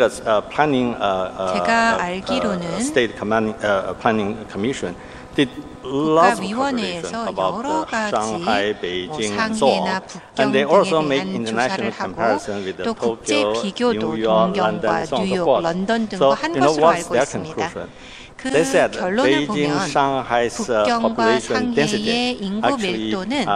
planning 제가 알기로는 state planning commission did 국가위원회에서 여러 가지 상해나 북경 등에 대한 조사를 하고 또 국제 비교도 동경과 뉴욕, 런던 등과 한 것으로 알고 있습니다. 그 결론을 보면 북경과 상해의 인구 밀도는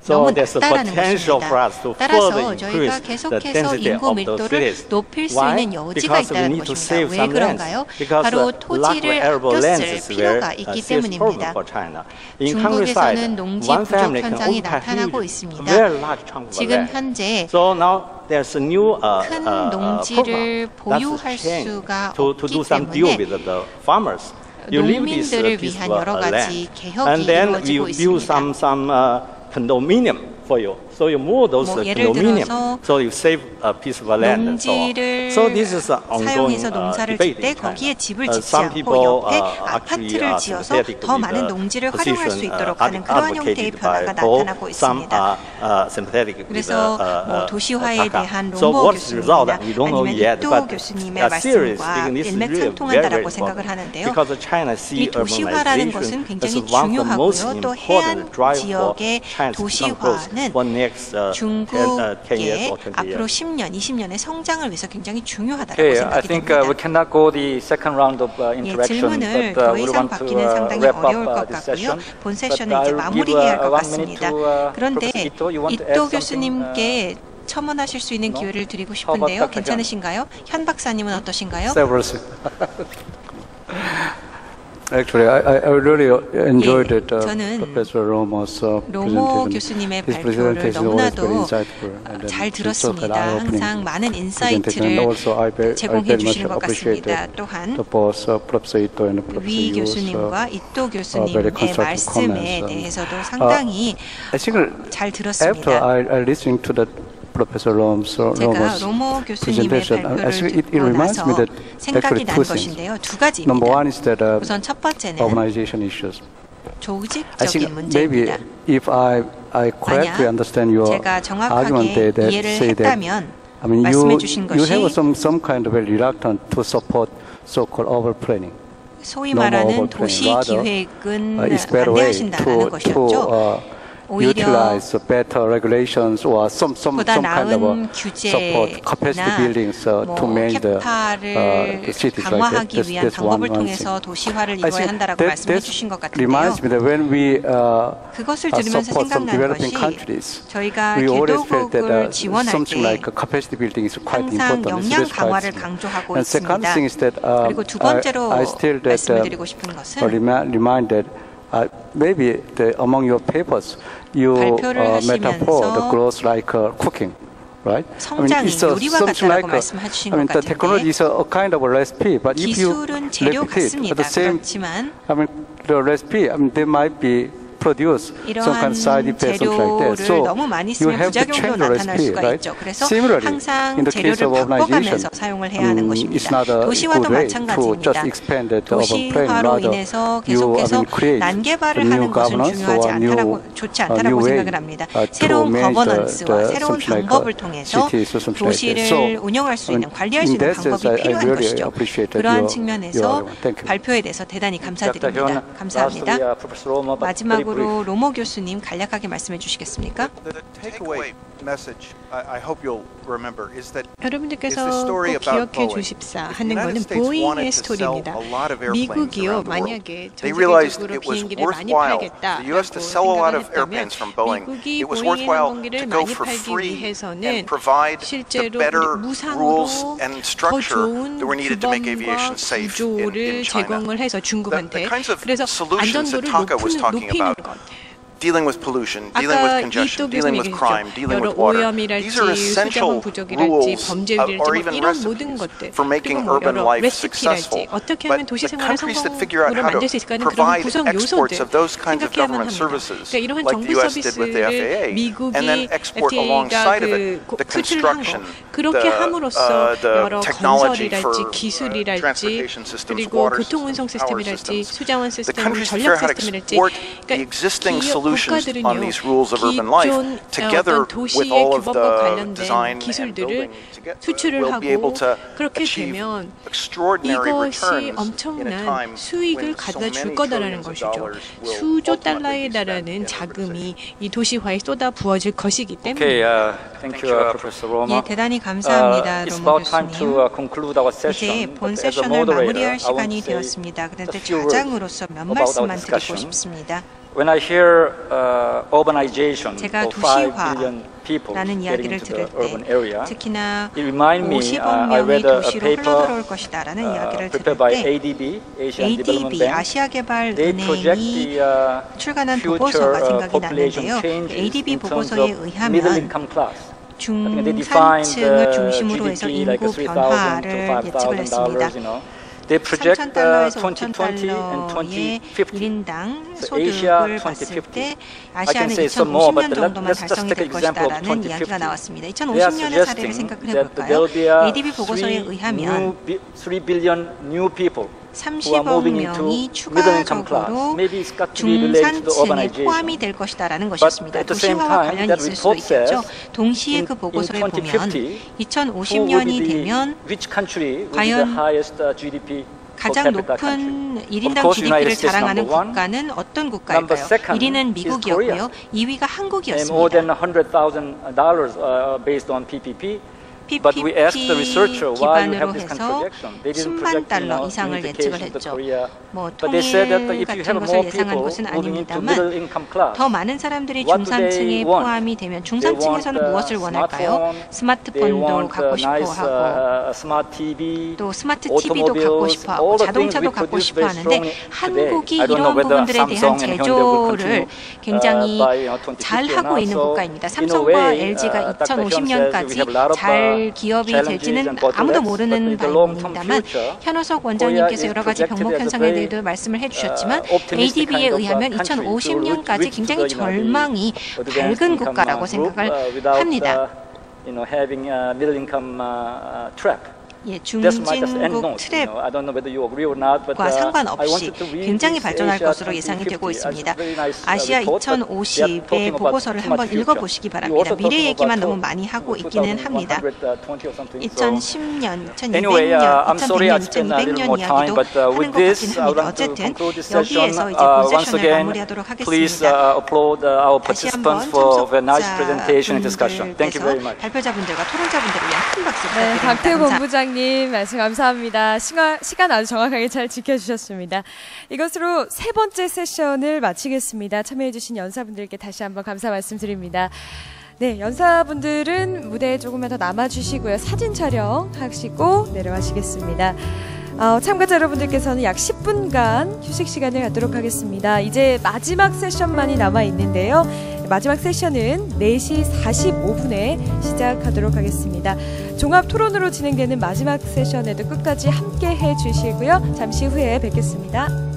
너무 낮다라는 것입니다. 따라서 저희가 계속해서 인구 밀도를 높일 수 있는 여지가 있다는 것입니다. 왜 그런가요? 바로 토지를 아껴 쓸 필요가 있기 때문입니다. 중국에서는 농지 부족 현상이 나타나고 있습니다. 지금 현재 큰 농지를 보유할 수가 없기 때문에 농민들을 위한 여러 가지 개혁이 이루어지고 있습니다. condominium for you. So you move those condominium, so you save a piece of land. So this is an ongoing debate in 거기에 집을 짓지 않고 옆에 아파트를 지어서 더 많은 농지를 활용할 수 있도록 하는 그러한 형태의 변화가 나타나고 있습니다. 그래서 도시화에 대한 로모 교수님이나 아니면 이토 교수님의 말씀과 일맥상통한다라고 생각을 하는데요. 이 도시화라는 것은 굉장히 중요하고요. 또 해안 지역의 도시화는 중국의 앞으로 10년, 20년의 성장을 위해서 굉장히 중요하다고 생각이 됩니다. 질문을 더 이상 받기는 상당히 어려울 것 같고요. 본 세션을 이제 마무리해야 할 것 같습니다. 그런데 이토 교수님께 첨언하실 수 있는 기회를 드리고 싶은데요. 괜찮으신가요? 현 박사님은 어떠신가요? Actually, I really enjoyed it. 저는 Professor Romo's 로모 교수님의 발표를 너무나도 잘 들었습니다. 항상 많은 인사이트를 제공해 주시는 것 같습니다. 또한 위 교수님과 이토 교수님의 말씀에 대해서도 상당히 잘 들었습니다. 제가 로모 교수님의 발표를 듣고 나서 생각이 난 것인데요. 두 가지입니다. 우선 첫 번째는 조직적인 문제입니다. 만약 제가 정확하게 이해를 했다면 말씀해 주신 것이 소위 말하는 도시 기획은 반대하신다는 것이었죠. 오히려 보다 나은 규제나 캐파를 강화하기 위한 방법을 통해서 도시화를 이루어야 한다라고 말씀해 주신 것 같은데요. 그것을 들으면서 생각나는 것이 저희가 개도국을 지원할 때 항상 역량 강화를 강조하고 있습니다. 그리고 두 번째로 말씀을 드리고 싶은 것은 maybe among your papers, you metaphor the growth like cooking, right? 성장이 요리와 같다라고 말씀해 주신 것 같은데 technology is a kind of a recipe, but if you 기술은 재료 같습니다. 그렇지만 the recipe, there might be produce some kind of side effects like that. So 너무 많이 쓰면 부작용도 나타날 수가 있죠. 그래서 항상 재료를 바꿔가면서 사용을 해야 하는 것입니다. 도시화도 마찬가지입니다. 도시화로 인해서 계속해서 난개발을 하는 것은 좋지 않다라고 생각을 합니다. 새로운 거버넌스와 새로운 방법을 통해서 도시를 운영할 수 있는, 관리할 수 있는 방법이 필요한 것이죠. 그러한 측면에서 발표에 대해서 대단히 감사드립니다. 감사합니다. 마지막으로 로모 교수님 간략하게 말씀해 주시겠습니까? 여러분들께서 꼭 기억해 주십사 하는 것은 보잉의 스토리입니다. 미국이요, 만약에 전세계적으로 비행기를 많이 팔겠다라고 생각을 했다면 미국이 보잉의 항공기를 많이 팔기 위해서는 실제로 무상으로 더 좋은 규범과 구조를 제공을 해서 중국한테 그래서 안전도를 높이는 것. Dealing with pollution, dealing with congestion, dealing with crime, dealing with water. These are essential rules or even recipes for making urban life successful. But the countries that figure out how to provide exports of those kinds of government services, like the US did with the FAA, and then export alongside of it the construction, the technology for transportation systems, water systems, power systems. The countries that figure out how to export the existing solutions solutions on these rules of urban life, together with all of the design and building, we'll be able to achieve extraordinary returns in a time 수익을 가져다 줄 거다라는 것이죠. 수조 달러에 달하는 자금이 이 도시화에 쏟아 부어질 것이기 때문에. Thank you, Professor Roma. 예, 대단히 감사합니다, It's 로마 about time 교수님. to conclude our 이제 session. 본 But as a 세션을 moderator, 마무리할 I want 시간이 to say 되었습니다. 그런데 a few words 자장으로서 몇 about our 말씀만 드리고 discussion. 싶습니다. When I hear urbanization 제가 of 5 billion people 도시화라는 getting 이야기를 into 들을 the urban area, 때 특히나 it reminds me, 50억 I 명이 read a 도시로 paper 흘러들어올 것이다라는 이야기를 들을 prepared by 때 ADB, Asian Development ADB, Bank. They project 아시아개발은행이 the 출간한 future 보고서가 생각이 population 나는데요. changes ADB in terms 보고서에 of middle 의하면 income class. 중산층을 중심으로 해서 인구 변화를 예측을 했습니다. They project 3,000달러에서 2020 and 5,000달러의 2050. 1인당 So Asia 소득을 봤을 때 아시아는 2050년 정도만 달성이 될 것이다라는 이야기가 나왔습니다. 2050년의 사례를 생각을 해볼까요? ADB 보고서에 의하면 3 billion new people 30억 명이 추가적으로 중산층에 포함이 될 것이다라는 것이었습니다. 도시화와 관련이 있을 수 있겠죠. 동시에 그 보고서에 보면 2050년이 되면 과연 가장 높은 1인당 GDP를 자랑하는 국가는 어떤 국가일까요? 1위는 미국이었고요. 2위가 한국이었습니다. PPP 기반으로 해서 10만 달러 이상을 예측을 했죠. 뭐 통일 같은 것을 예상한 것은 아닙니다만 더 많은 사람들이 중산층에 포함이 되면 중산층에서는 무엇을 원할까요? 스마트폰도 갖고 싶어 하고 또 스마트 TV도 갖고 싶어 하고 자동차도 갖고 싶어 하는데 한국이 이런 부분들에 대한 제조를 굉장히 잘 하고 있는 국가입니다. 삼성과 LG가 2050년까지 잘 기업이 될지는 아무도 모르는 바입니다만 현호석 원장님께서 여러 가지 병목 현상에 대해서 말씀을 해주셨지만 ADB에 의하면 2050년까지 굉장히 절망이 밝은 국가라고 생각을 합니다. 예, 중진국 트랩과 상관없이 굉장히 발전할 것으로 예상이 되고 있습니다. 아시아 2050의 보고서를 한번 읽어보시기 바랍니다. 미래 얘기만 너무 많이 하고 있기는 합니다. 2010년, 2200년, 2100년 이야기도 하는 것 같긴 합니다. 어쨌든 여기에서 이제 본 세션을 마무리하도록 하겠습니다. 다시 한번 참석자분들께서 발표자분들과 토론자분들을 위한 큰 박수 부탁드립니다. 박태우 본부장님 말씀 감사합니다. 시간 아주 정확하게 잘 지켜주셨습니다. 이것으로 세 번째 세션을 마치겠습니다. 참여해주신 연사분들께 다시 한번 감사 말씀드립니다. 네, 연사분들은 무대에 조금만 더 남아주시고요. 사진 촬영하시고 내려가시겠습니다. 참가자 여러분들께서는 약 10분간 휴식 시간을 갖도록 하겠습니다. 이제 마지막 세션만이 남아 있는데요. 마지막 세션은 4시 45분에 시작하도록 하겠습니다. 종합 토론으로 진행되는 마지막 세션에도 끝까지 함께 해주시고요. 잠시 후에 뵙겠습니다.